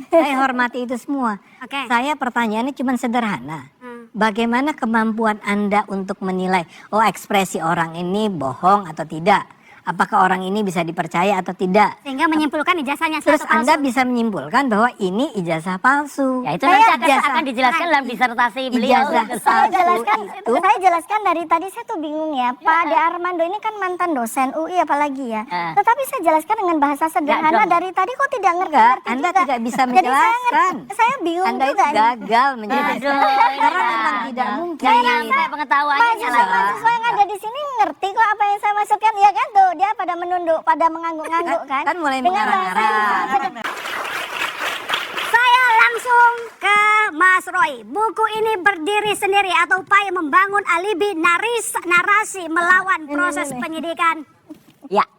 Saya hormati itu semua. Oke. Saya pertanyaannya cuma sederhana. Bagaimana kemampuan Anda untuk menilai, oh ekspresi orang ini bohong atau tidak? Apakah orang ini bisa dipercaya atau tidak? Sehingga menyimpulkan ijazahnya Terus palsu. Anda bisa menyimpulkan bahwa ini ijazah palsu. Ya itu nanti akan dijelaskan dalam disertasi beliau. Ijazah Saya jelaskan dari tadi saya tuh bingung ya. Pak Ade Armando ini kan mantan dosen UI apalagi ya. Tetapi saya jelaskan dengan bahasa sederhana dari tadi kok tidak ngerti. Anda juga. tidak bisa Jadi menjelaskan. saya bingung Anda itu juga. gagal menjelaskan. Karena memang tidak mungkin. Saya pengetahuannya Mahasiswa yang ada di sini ngerti kok apa yang saya masukkan ya kan tuh dia pada menunduk, pada mengangguk-angguk kan. Kan mulai Dengan mengarang-arang. Saya langsung ke Mas Roy. Buku ini berdiri sendiri atau upaya membangun alibi narasi melawan proses penyidikan. Ya.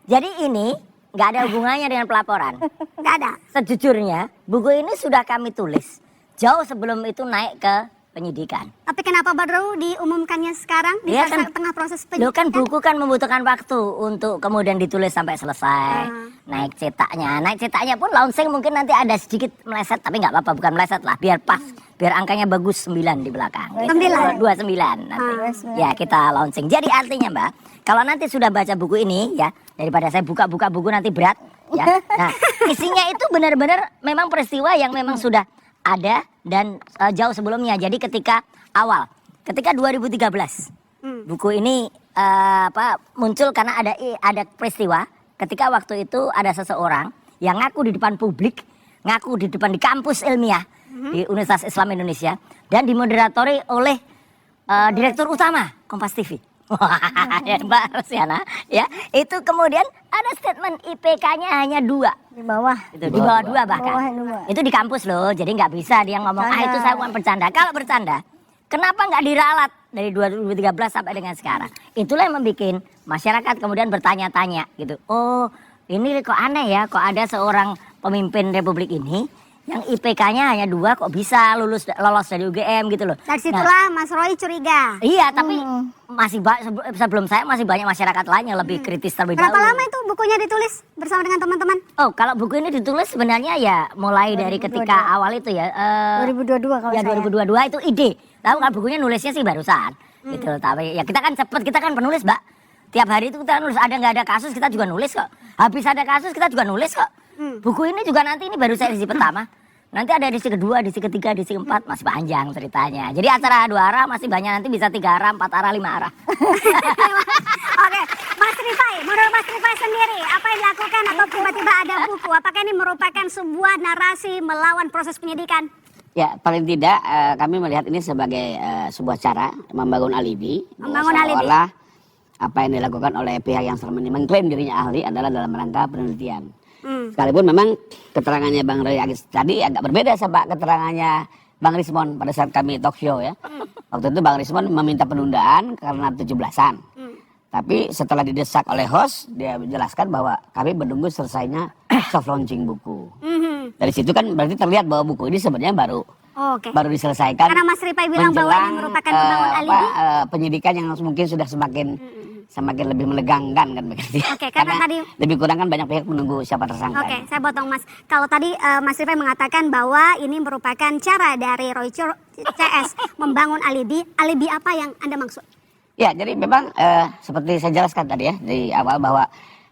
Jadi ini nggak ada hubungannya dengan pelaporan. Nggak ada. Sejujurnya buku ini sudah kami tulis jauh sebelum itu naik ke penyidikan. Tapi kenapa baru diumumkannya sekarang di Iya kan, tengah proses Lo penyidikan? kan buku kan membutuhkan waktu untuk kemudian ditulis sampai selesai. Naik cetaknya pun launching mungkin nanti ada sedikit meleset, tapi nggak apa-apa, bukan meleset lah, biar pas, biar angkanya bagus 9 di belakang. 29 nanti. Ya kita launching. Jadi artinya Mbak, kalau nanti sudah baca buku ini ya, daripada saya buka-buka buku nanti berat ya. Nah, isinya itu benar-benar memang peristiwa yang memang sudah ada dan jauh sebelumnya. Jadi ketika 2013 buku ini muncul karena ada peristiwa ketika waktu itu ada seseorang yang ngaku di depan publik, ngaku di kampus ilmiah di Universitas Islam Indonesia dan dimoderatori oleh direktur utama Kompas TV. Ya, Mbak Rosyana, ya itu kemudian ada statement IPK-nya hanya 2 Di bawah. itu di bawah 2 bahkan Bawah 2. itu di kampus loh, jadi nggak bisa dia ngomong itu saya bukan bercanda. Kalau bercanda kenapa nggak diralat dari 2013 sampai dengan sekarang? Itulah yang membuat masyarakat kemudian bertanya-tanya gitu. Oh ini kok aneh ya, kok ada seorang pemimpin republik ini yang IPK-nya hanya 2 kok bisa lolos dari UGM gitu loh. Dari situlah Mas Roy curiga. Iya, tapi masih sebelum saya masih banyak masyarakat lain yang lebih kritis terlebih dahulu. Berapa lama itu bukunya ditulis bersama dengan teman-teman? Oh, kalau buku ini ditulis sebenarnya ya mulai dari ketika awal itu ya. 2022 kalau ya saya. 2022 itu ide. Tahu kalau bukunya nulisnya sih barusan. Gitu, tapi ya kita kan cepet, kita kan penulis, Mbak. Tiap hari itu kita nulis, ada nggak ada kasus kita juga nulis kok. Habis ada kasus kita juga nulis kok. Buku ini juga nanti ini baru saya edisi pertama. Nanti ada edisi kedua, edisi ketiga, edisi keempat, masih panjang ceritanya. Jadi acara 2 arah masih banyak, nanti bisa 3 arah, 4 arah, 5 arah. Oke, Mas Rifai, menurut Mas Rifai sendiri, apa yang dilakukan atau tiba-tiba ada buku? Apakah ini merupakan sebuah narasi melawan proses penyidikan? Ya, paling tidak kami melihat ini sebagai sebuah cara membangun alibi. Membangun alibi. Seolah apa yang dilakukan oleh pihak yang selama ini mengklaim dirinya ahli adalah dalam rangka penelitian. Sekalipun memang keterangannya Bang Roy Agis tadi agak berbeda sama keterangannya Bang Rismon pada saat kami talk show ya. Waktu itu Bang Rismon meminta penundaan karena 17-an. Tapi setelah didesak oleh host, dia menjelaskan bahwa kami menunggu selesainya soft launching buku. Dari situ kan berarti terlihat bahwa buku ini sebenarnya baru diselesaikan. Karena Mas Rifai bilang bahwa ini merupakan membangun alibi. Penyidikan yang mungkin sudah semakin lebih melegangkan kan begitu. Oke, karena tadi lebih kurang kan banyak pihak menunggu siapa tersangka. Oke, saya potong Mas. Kalau tadi Mas Rifai mengatakan bahwa ini merupakan cara dari Roy CS membangun alibi. Alibi apa yang Anda maksud? Ya, jadi memang seperti saya jelaskan tadi ya di awal bahwa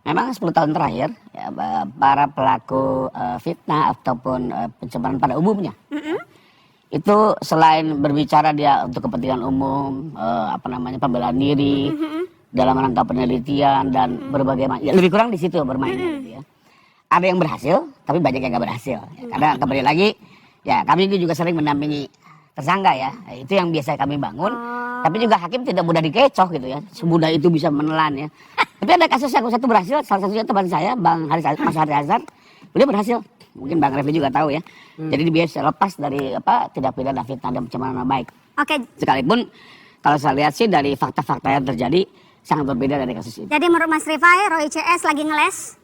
memang 10 tahun terakhir ya, para pelaku fitnah ataupun pencemaran pada umumnya itu selain berbicara dia untuk kepentingan umum, pembelaan diri dalam rangka penelitian dan berbagai macam, ya, lebih kurang di situ bermainnya gitu ya. Ada yang berhasil, tapi banyak yang nggak berhasil. Ya, karena kembali lagi, ya kami juga sering mendampingi tersangka ya, itu yang biasa kami bangun. Tapi juga hakim tidak mudah dikecoh gitu ya, semudah itu bisa menelan ya. Tapi ada kasus yang satu berhasil, salah satunya teman saya, Mas Haris Azhar, beliau berhasil. Mungkin Bang Refli juga tahu ya. Jadi dia bisa lepas dari tindak pidana fitnah dan pencemaran nama baik. Oke. Sekalipun kalau saya lihat sih dari fakta-fakta yang terjadi sangat berbeda dari kasus ini. Jadi menurut Mas Rifai, Roy CS lagi ngeles?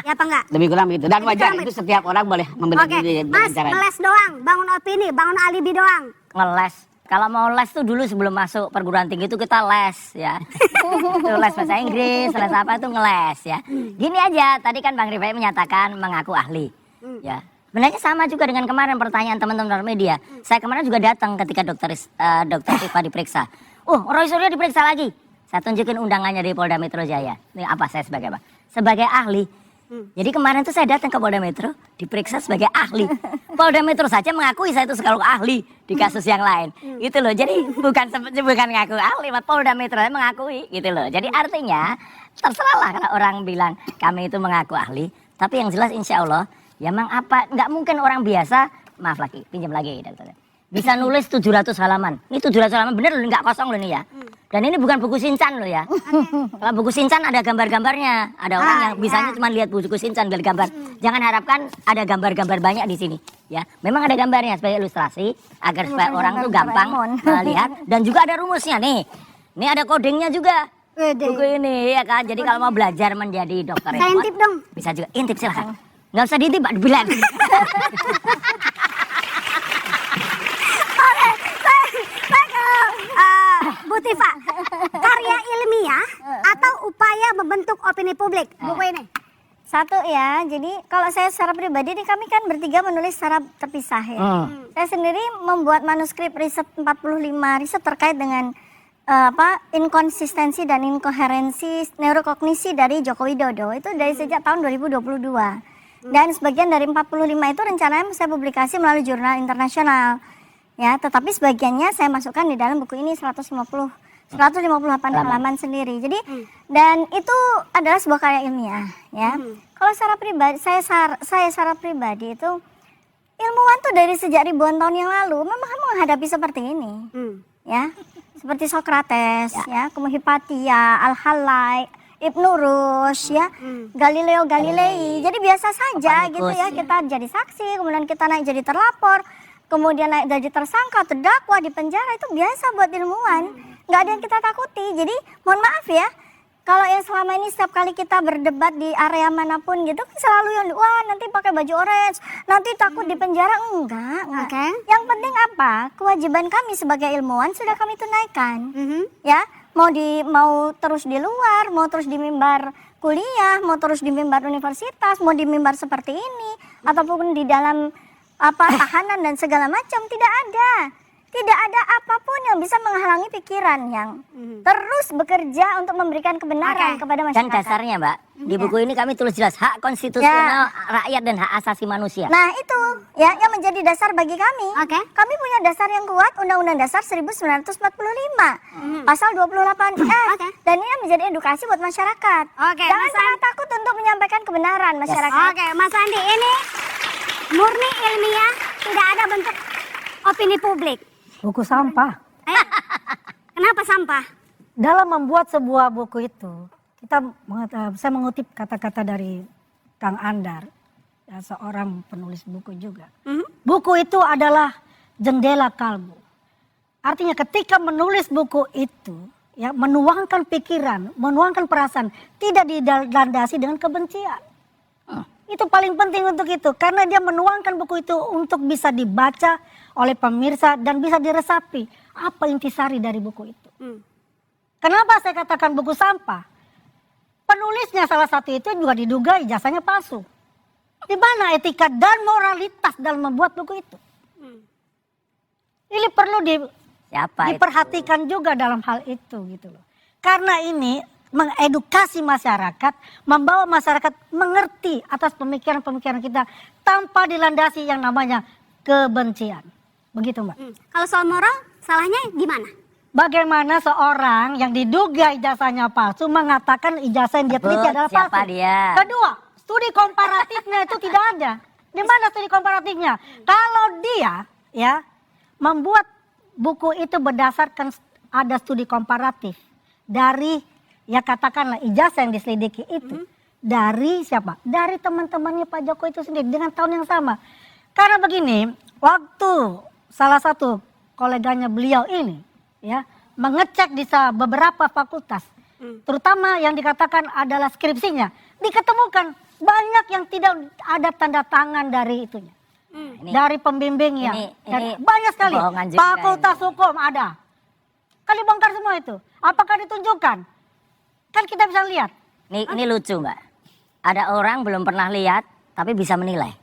Ya apa enggak? Lebih kurang begitu. Dan wajar itu setiap orang boleh membeli Mas, ngeles doang, bangun opini, bangun alibi doang. Ngeles. Kalau mau les tuh dulu sebelum masuk perguruan tinggi itu kita les ya. Itu les bahasa Inggris, les apa itu ngeles ya. Gini aja, tadi kan Bang Rifai menyatakan mengaku ahli. Ya. Sebenarnya sama juga dengan kemarin pertanyaan teman-teman media. Saya kemarin juga datang ketika dokter Tifa diperiksa. Roy Suryo diperiksa lagi. Saya tunjukin undangannya dari Polda Metro Jaya. Ini apa saya sebagai apa? Sebagai ahli. Jadi kemarin tuh saya datang ke Polda Metro diperiksa sebagai ahli. Polda Metro saja mengakui saya itu selalu ahli di kasus yang lain. Gitu loh. Jadi bukan ngaku ahli, Polda Metro mengakui gitu loh. Jadi artinya terserahlah kalau orang bilang kami itu mengaku ahli, tapi yang jelas insya Allah ya memang nggak mungkin orang biasa, maaf lagi, pinjam lagi dokter. Bisa nulis 700 halaman. Ini 700 halaman bener loh, nggak kosong loh nih ya. Dan ini bukan buku Shinchan loh ya. Kalau buku Shinchan ada gambar-gambarnya. Ada orang yang bisanya cuma lihat buku Shinchan dari gambar. Jangan harapkan ada gambar-gambar banyak di sini. Ya, memang ada gambarnya sebagai ilustrasi agar supaya orang tuh gampang melihat. Dan juga ada rumusnya nih. Ini ada codingnya juga. Buku ini ya kan. Jadi kalau mau belajar menjadi dokter Saya intip dong. bisa juga intip silakan. Nggak usah diintip, Pak, dibilang. Bu Tifa, karya ilmiah atau upaya membentuk opini publik buku ini? Satu ya, jadi kalau saya secara pribadi nih kami kan bertiga menulis secara terpisah ya. Saya sendiri membuat manuskrip riset 45 riset terkait dengan inkonsistensi dan inkoherensi neurokognisi dari Joko Widodo. Itu dari sejak tahun 2022. Dan sebagian dari 45 itu rencananya saya publikasi melalui jurnal internasional. Ya, tetapi sebagiannya saya masukkan di dalam buku ini 158 halaman sendiri. Jadi dan itu adalah sebuah karya ilmiah, ya. Kalau secara pribadi saya secara pribadi itu ilmuwan tuh dari sejak ribuan tahun yang lalu memang menghadapi seperti ini. Ya. Seperti Socrates, ya, kemudian Hypatia, Al-Halai, Ibnu Rushd, ya, Galileo Galilei. Jadi biasa saja gitu ya, kita jadi saksi, kemudian kita naik jadi terlapor, kemudian naik jadi tersangka, terdakwa, di penjara, itu biasa buat ilmuwan. Nggak ada yang kita takuti. Jadi mohon maaf ya, kalau yang selama ini setiap kali kita berdebat di area manapun gitu kan selalu yang wah nanti pakai baju orange, nanti takut di penjara. Enggak. Oke. Yang penting apa? Kewajiban kami sebagai ilmuwan sudah kami tunaikan. Ya, mau terus di luar, mau terus di mimbar kuliah, mau terus di mimbar universitas, mau di mimbar seperti ini ataupun di dalam tahanan dan segala macam, tidak ada. Tidak ada apapun yang bisa menghalangi pikiran yang terus bekerja untuk memberikan kebenaran kepada masyarakat. Dan dasarnya Mbak, di buku ini kami tulis jelas hak konstitusional rakyat dan hak asasi manusia. Nah itu ya yang menjadi dasar bagi kami. Kami punya dasar yang kuat, Undang-Undang Dasar 1945, pasal 28F. Dan ini menjadi edukasi buat masyarakat. Jangan pernah takut untuk menyampaikan kebenaran masyarakat. Mas Andi, ini murni ilmiah, tidak ada bentuk opini publik. Buku sampah. Kenapa sampah? Dalam membuat sebuah buku itu, saya mengutip kata-kata dari Kang Andar, ya, seorang penulis buku juga. Buku itu adalah jendela kalbu. Artinya ketika menulis buku itu, ya, menuangkan pikiran, menuangkan perasaan, tidak dilandasi dengan kebencian. Itu paling penting untuk itu, karena dia menuangkan buku itu untuk bisa dibaca oleh pemirsa dan bisa diresapi apa intisari dari buku itu. Kenapa saya katakan buku sampah? Penulisnya salah satu itu juga diduga ijazahnya palsu. Di mana etika dan moralitas dalam membuat buku itu? Ini perlu diperhatikan juga dalam hal itu gitu loh. Karena ini mengedukasi masyarakat, membawa masyarakat mengerti atas pemikiran-pemikiran kita tanpa dilandasi yang namanya kebencian. Begitu Mbak. Kalau soal moral, salahnya gimana? Bagaimana seorang yang diduga ijazahnya palsu mengatakan ijazah yang dia teliti adalah palsu? Siapa dia? Kedua, studi komparatifnya itu tidak ada. Di mana studi komparatifnya? Kalau dia ya membuat buku itu berdasarkan ada studi komparatif dari ya katakanlah ijazah yang diselidiki itu dari siapa? Dari teman-temannya Pak Jokowi itu sendiri dengan tahun yang sama. Karena begini, waktu salah satu koleganya beliau ini ya mengecek di beberapa fakultas, terutama yang dikatakan adalah skripsinya, diketemukan banyak yang tidak ada tanda tangan dari itunya, dari pembimbingnya, banyak sekali. Fakultas hukum ada, kan dibongkar semua itu. Apakah ditunjukkan? Kan kita bisa lihat. Ini lucu Mbak, ada orang belum pernah lihat tapi bisa menilai.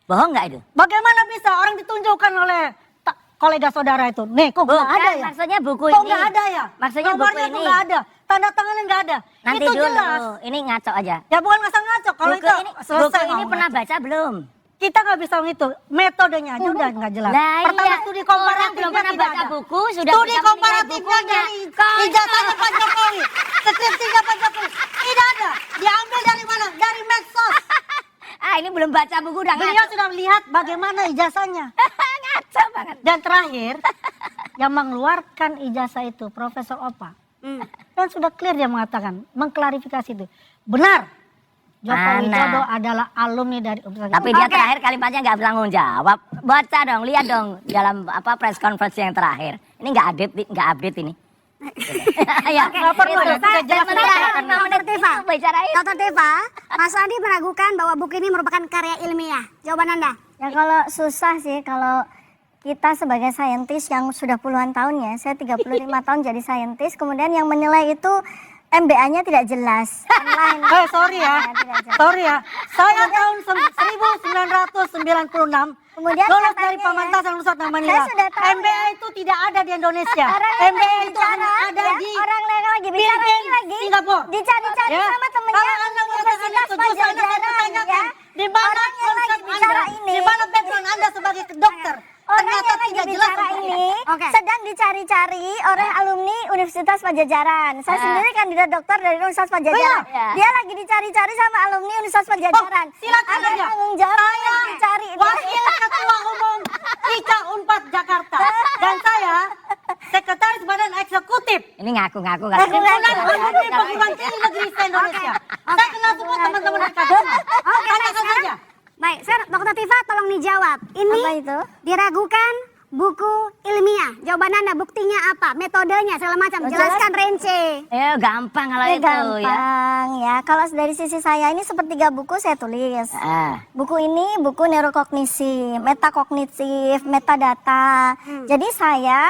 Bohong nggak itu? Bagaimana bisa orang ditunjukkan oleh kolega saudara itu? Nih, kok nggak ada ya? Maksudnya buku Kok ini. nggak ada ya? Maksudnya buku Nomornya ini. tuh nggak ada, tanda tangannya nggak ada. Nanti Itu dulu, jelas. ini ngaco aja. Ya bukan ngaco-ngaco. Kalau Buku itu ini, selesai buku ini mau pernah ngaco. baca belum? Kita nggak bisa ngitung metodenya aja udah nggak jelas. Lah Pertama iya, studi orang komparatifnya belum pernah tidak baca ada. buku, sudah Studi bisa menilai komparatifnya bukunya. dari ijazahnya Pak Jokowi, skripsinya Pak Jokowi tidak ada. Diambil dari mana? Dari medsos. Ah ini belum baca buku udah Beliau ngaco. sudah melihat bagaimana ijazahnya. Ngaco banget. Dan terakhir, yang mengeluarkan ijazah itu Profesor Opa. Dan sudah clear dia mengatakan, mengklarifikasi itu. Benar, Joko Mana? Widodo adalah alumni dari Universitas. Tapi dia terakhir kalimatnya nggak bertanggung jawab. Baca dong, lihat dong dalam press conference yang terakhir. Ini nggak update ini. Ya, nggak perlu ya, sudah jelas Dr. Tifa, bicarain. Dr. Tifa, Mas Andi meragukan bahwa buku ini merupakan karya ilmiah. Jawaban Anda? Ya kalau susah sih kalau kita sebagai saintis yang sudah puluhan tahun ya, saya 35 tahun jadi saintis, kemudian yang menilai itu MBA-nya tidak jelas. Online. Sorry ya, Tidak jelas. sorry ya. Saya tahun 1996 Kemudian lulus katanya dari Pamantasan Nusa Manila. saya sudah tahu MBA itu tidak ada di Indonesia. Orang lain MBA lagi itu bicara, hanya ada ya, di orang lain lagi bicara ini Philippines, lagi Singapura. dicari-cari Ya. sama temennya Kalau Anda mengatakan Universitas itu dosa, Anda saya Pajajaran pertanyakan. ya. Di mana Orang yang lagi konsep bicara Anda? ini, Di mana background Anda sebagai dokter? orang Ternyata yang lagi tidak jelas bicara untuk ini Oke. sedang dicari-cari oleh alumni Universitas Pajajaran. Saya sendiri kandidat dokter dari Universitas Pajajaran. iya. Dia lagi dicari-cari sama alumni Universitas Pajajaran. Silakan Ada saja. tanggung jawab Saya yang dicari. wakil ketua umum ICA Unpad Jakarta dan saya sekretaris badan eksekutif Ini ngaku-ngaku kan. Himpunan Alumni Perguruan Tinggi Negeri se-Indonesia. Saya kenal semua teman-teman dekat. Tanyakan saja. Baik, sekarang Dr. Tifa tolong dijawab. Ini Apa itu? diragukan buku ilmiah. Jawaban Anda, buktinya apa? Metodenya, segala macam. Jelaskan rinci. Ya gampang kalau Ini itu ya. gampang ya. Kalau dari sisi saya ini sepertiga buku saya tulis. Buku ini buku neurokognisi, metakognitif, metadata. Jadi saya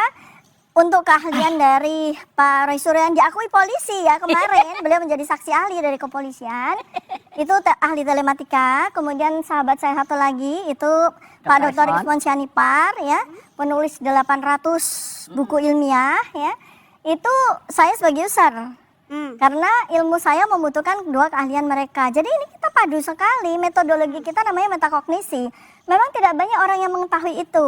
untuk keahlian dari Pak Roy Suryo yang diakui polisi ya kemarin, beliau menjadi saksi ahli dari kepolisian. Itu ahli telematika. Kemudian sahabat saya satu lagi itu Pak Dr. Ismon Sianipar ya, penulis 800 buku ilmiah ya. Itu saya sebagai user. Karena ilmu saya membutuhkan dua keahlian mereka. Jadi ini kita padu sekali, metodologi kita namanya metakognisi. Memang tidak banyak orang yang mengetahui itu.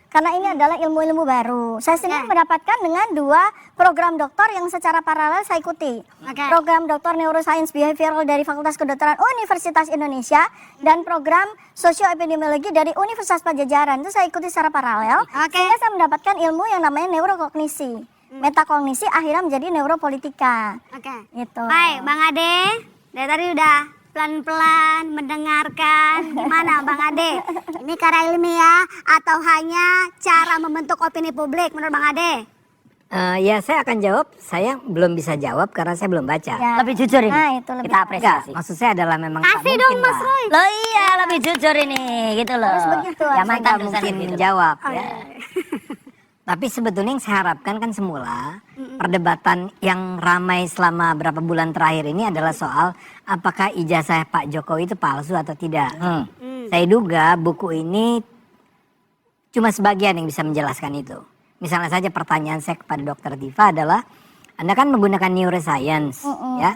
Karena ini adalah ilmu-ilmu baru. Saya sendiri mendapatkan dengan dua program doktor yang secara paralel saya ikuti. Program doktor Neuroscience Behavioral dari Fakultas Kedokteran Universitas Indonesia dan program Sosioepidemiologi dari Universitas Pajajaran. Itu saya ikuti secara paralel. Sehingga saya mendapatkan ilmu yang namanya neurokognisi. Metakognisi akhirnya menjadi neuropolitika. Gitu. Baik, Bang Ade. Dari tadi udah pelan-pelan mendengarkan. Gimana Bang Ade? Ini karya ilmiah atau hanya cara membentuk opini publik menurut Bang Ade? Ya saya akan jawab, saya belum bisa jawab karena saya belum baca. Ya. Lebih jujur ini. Nah, itu lebih Kita Enggak, apresiasi. maksud saya adalah memang tak Kasih dong mungkin, Mas Pak. Roy. Loh iya lebih jujur ini gitu loh. Harus begitu, Ya harus Saya mantan nggak dosen mungkin gitu. menjawab ya. Tapi sebetulnya yang saya harapkan kan semula perdebatan yang ramai selama berapa bulan terakhir ini adalah soal apakah ijazah Pak Jokowi itu palsu atau tidak. Saya duga buku ini cuma sebagian yang bisa menjelaskan itu. Misalnya saja pertanyaan saya kepada Dr. Tifa adalah, Anda kan menggunakan neuroscience ya,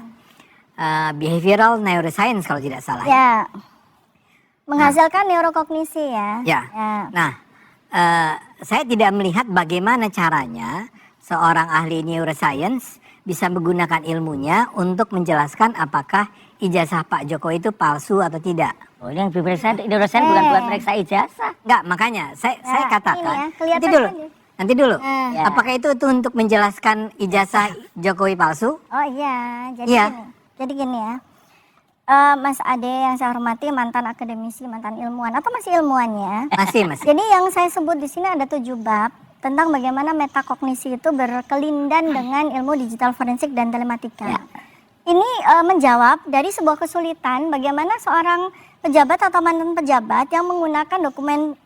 behavioral neuroscience kalau tidak salah. Ya. Menghasilkan neurokognisi ya. Ya. Nah, saya tidak melihat bagaimana caranya seorang ahli neuroscience bisa menggunakan ilmunya untuk menjelaskan apakah ijazah Pak Jokowi itu palsu atau tidak. Oh ini yang diperiksa dosen bukan buat periksa ijazah. Enggak, makanya saya katakan. ini ya, kelihatan nanti dulu. aja. Nanti dulu. Ya. Apakah itu untuk menjelaskan ijazah Jokowi palsu? Oh iya, jadi Iya. gini. Jadi gini ya. Mas Ade yang saya hormati, mantan akademisi, mantan ilmuwan atau masih ilmuwannya. Masih. Jadi yang saya sebut di sini ada 7 bab tentang bagaimana metakognisi itu berkelindan dengan ilmu digital forensik dan telematika. Ini menjawab dari sebuah kesulitan bagaimana seorang pejabat atau mantan pejabat yang menggunakan dokumen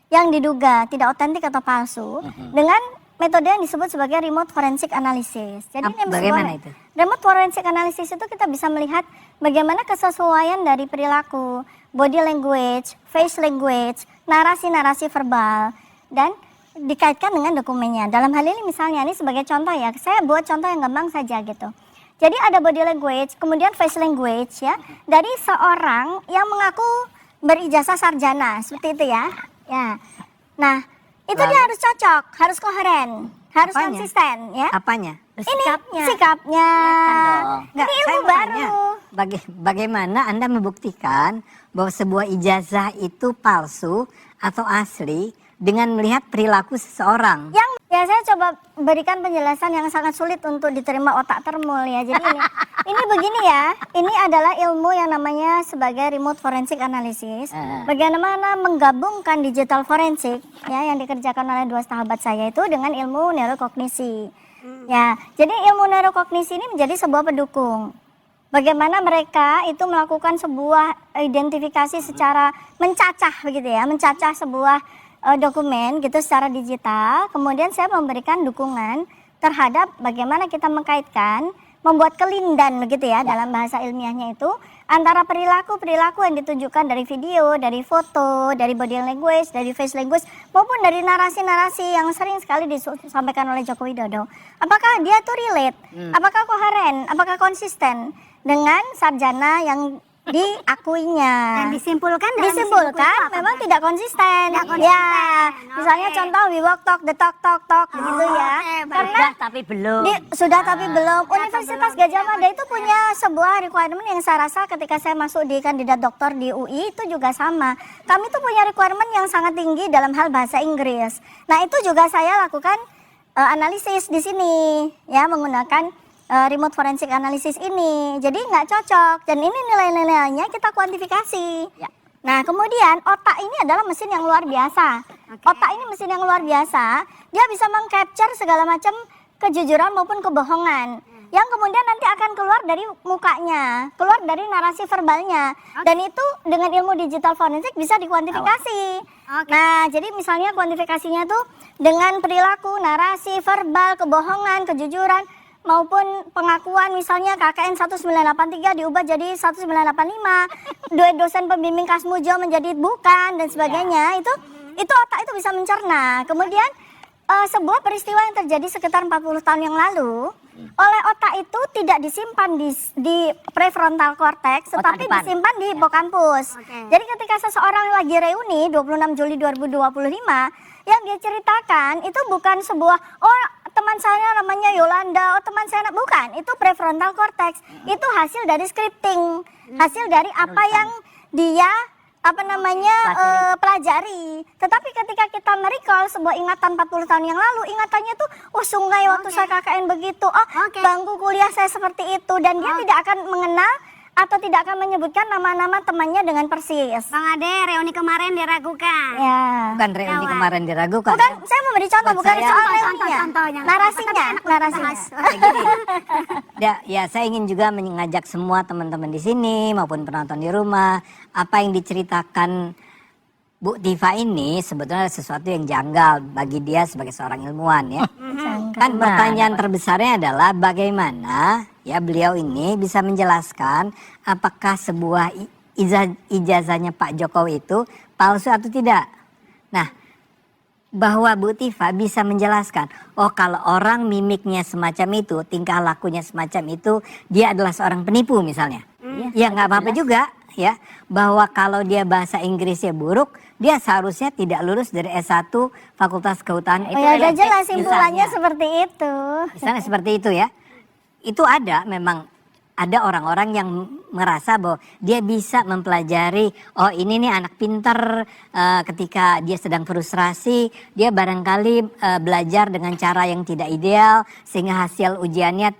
yang diduga tidak otentik atau palsu dengan metode yang disebut sebagai remote forensic analysis. Jadi Bagaimana itu? Remote forensic analysis itu kita bisa melihat bagaimana kesesuaian dari perilaku, body language, face language, narasi-narasi verbal, dan dikaitkan dengan dokumennya. Dalam hal ini misalnya, ini sebagai contoh ya, saya buat contoh yang gampang saja gitu. Jadi ada body language, kemudian face language ya, dari seorang yang mengaku berijazah sarjana, seperti itu ya. Ya. Nah, itu dia harus cocok, harus koheren, harus Apanya? konsisten ya. Apanya? Sikapnya. Nggak, Ini saya ilmu mau baru. tanya, bagaimana Anda membuktikan bahwa sebuah ijazah itu palsu atau asli dengan melihat perilaku seseorang? Yang ya saya coba berikan penjelasan yang sangat sulit untuk diterima otak termul ya. Jadi ini begini ya. Ini adalah ilmu yang namanya sebagai remote forensic analysis. Bagaimana menggabungkan digital forensik ya yang dikerjakan oleh dua sahabat saya itu dengan ilmu neurokognisi. Ya, jadi ilmu neurokognisi ini menjadi sebuah pendukung. Bagaimana mereka itu melakukan sebuah identifikasi secara mencacah begitu ya, mencacah sebuah dokumen gitu secara digital. Kemudian saya memberikan dukungan terhadap bagaimana kita mengkaitkan, membuat kelindan begitu ya, dalam bahasa ilmiahnya itu antara perilaku-perilaku yang ditunjukkan dari video, dari foto, dari body language, dari face language maupun dari narasi-narasi yang sering sekali disampaikan oleh Joko Widodo. Apakah dia tuh relate? Apakah koheren? Apakah konsisten dengan sarjana yang diakuinya? Dan disimpulkan dalam Disimpulkan memang tidak konsisten. Ya, misalnya contoh we walk talk the talk begitu ya. Karena Sudah tapi belum. sudah tapi belum. Universitas Gadjah Mada itu punya sebuah requirement yang saya rasa ketika saya masuk di kandidat doktor di UI itu juga sama. Kami tuh punya requirement yang sangat tinggi dalam hal bahasa Inggris. Nah, itu juga saya lakukan analisis di sini ya menggunakan remote forensic analysis ini. Jadi nggak cocok dan ini nilai-nilainya kita kuantifikasi. Ya. Nah, kemudian otak ini adalah mesin yang luar biasa. Otak ini mesin yang luar biasa. Dia bisa mengcapture segala macam kejujuran maupun kebohongan yang kemudian nanti akan keluar dari mukanya, keluar dari narasi verbalnya. Dan itu dengan ilmu digital forensik bisa dikuantifikasi. Nah, jadi misalnya kuantifikasinya tuh dengan perilaku, narasi, verbal, kebohongan, kejujuran maupun pengakuan, misalnya KKN 1983 diubah jadi 1985, dosen pembimbing Kasmujo menjadi bukan dan sebagainya. Itu otak itu bisa mencerna. Kemudian sebuah peristiwa yang terjadi sekitar 40 tahun yang lalu oleh otak itu tidak disimpan di prefrontal cortex, tetapi disimpan di hipokampus. Jadi ketika seseorang lagi reuni 26 Juli 2025, yang dia ceritakan itu bukan sebuah teman saya namanya Yolanda, teman saya bukan, itu prefrontal cortex. Itu hasil dari scripting, hasil dari apa yang dia pelajari. Tetapi ketika kita merecall sebuah ingatan 40 tahun yang lalu, ingatannya tuh sungai waktu saya KKN begitu, bangku kuliah saya seperti itu, dan dia tidak akan mengenal atau tidak akan menyebutkan nama-nama temannya dengan persis. Bang Ade, reuni kemarin diragukan. Ya. Bukan reuni kemarin diragukan. Bukan, saya memberi contoh, Buat bukan saya, soal contoh, reuninya. contohnya. Narasinya. Kayak gini. Ya, saya ingin juga mengajak semua teman-teman di sini maupun penonton di rumah, apa yang diceritakan Bu Tifa ini sebetulnya sesuatu yang janggal bagi dia sebagai seorang ilmuwan ya. Kan pertanyaan terbesarnya adalah bagaimana ya beliau ini bisa menjelaskan apakah sebuah ijazahnya Pak Jokowi itu palsu atau tidak. Nah, bahwa Bu Tifa bisa menjelaskan, oh kalau orang mimiknya semacam itu, tingkah lakunya semacam itu, dia adalah seorang penipu misalnya. Ya nggak apa-apa juga ya, bahwa kalau dia bahasa Inggrisnya buruk, dia seharusnya tidak lulus dari S1 Fakultas Kehutanan. Oh ya, udah jelas simpulannya Misalnya. seperti itu. Misalnya seperti itu ya. Itu memang ada orang-orang yang merasa bahwa dia bisa mempelajari, oh ini nih anak pinter, ketika dia sedang frustrasi, dia barangkali belajar dengan cara yang tidak ideal sehingga hasil ujiannya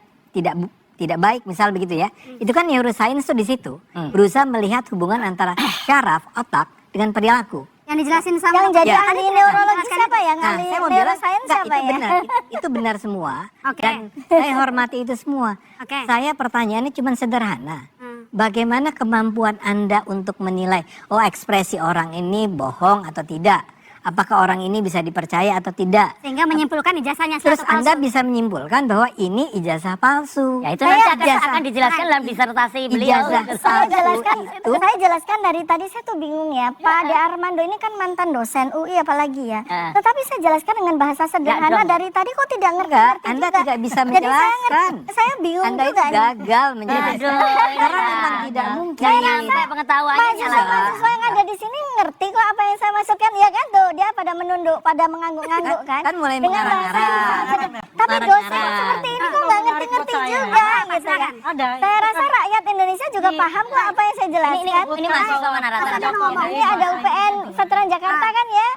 tidak baik, misal begitu ya. Itu kan neuroscience tuh di situ. Berusaha melihat hubungan antara syaraf otak dengan perilaku. Yang dijelasin sama Yang jadi Ya. ahli neurologi siapa ya? Nah, Ahli saya mau bilang neuroscience enggak, siapa itu ya? benar, itu benar semua. Oke. Dan saya hormati itu semua. Oke. Saya pertanyaannya cuma sederhana. Bagaimana kemampuan Anda untuk menilai, oh ekspresi orang ini bohong atau tidak? apakah orang ini bisa dipercaya atau tidak. Sehingga menyimpulkan ijazahnya Terus suatu Anda palsu. bisa menyimpulkan bahwa ini ijazah palsu. Ya itu nanti Ijazah- akan dijelaskan dalam disertasi beliau. ijazah Saya palsu jelaskan, itu saya jelaskan dari tadi saya tuh bingung ya. Pak De Armando ini kan mantan dosen UI apalagi ya. Tetapi saya jelaskan dengan bahasa sederhana dong. dari tadi kok tidak ngerti. Enggak, ngerti Anda juga. tidak bisa Jadi saya menjelaskan. saya bingung Anda itu juga. nih. gagal menjelaskan. Aduh, Karena iya. memang tidak mungkin. Nggak nyampe pengetahuannya Mahasiswa yang ada di sini ngerti kok apa yang saya maksudkan, ya kan tuh dia pada menunduk, pada mengangguk-ngangguk kan. Kan mulai Dengan bahasa yang mengarang-arang. sangat sederhana. Tapi Mengarang-arang. dosen seperti ini kok nggak ngerti-ngerti Menarik buat juga saya. gitu kan. Ada. Saya rasa rakyat Indonesia juga paham kok apa yang saya jelaskan. Ini mahasiswa mana rata-rata? Ini ada UPN Veteran Jakarta kan ya,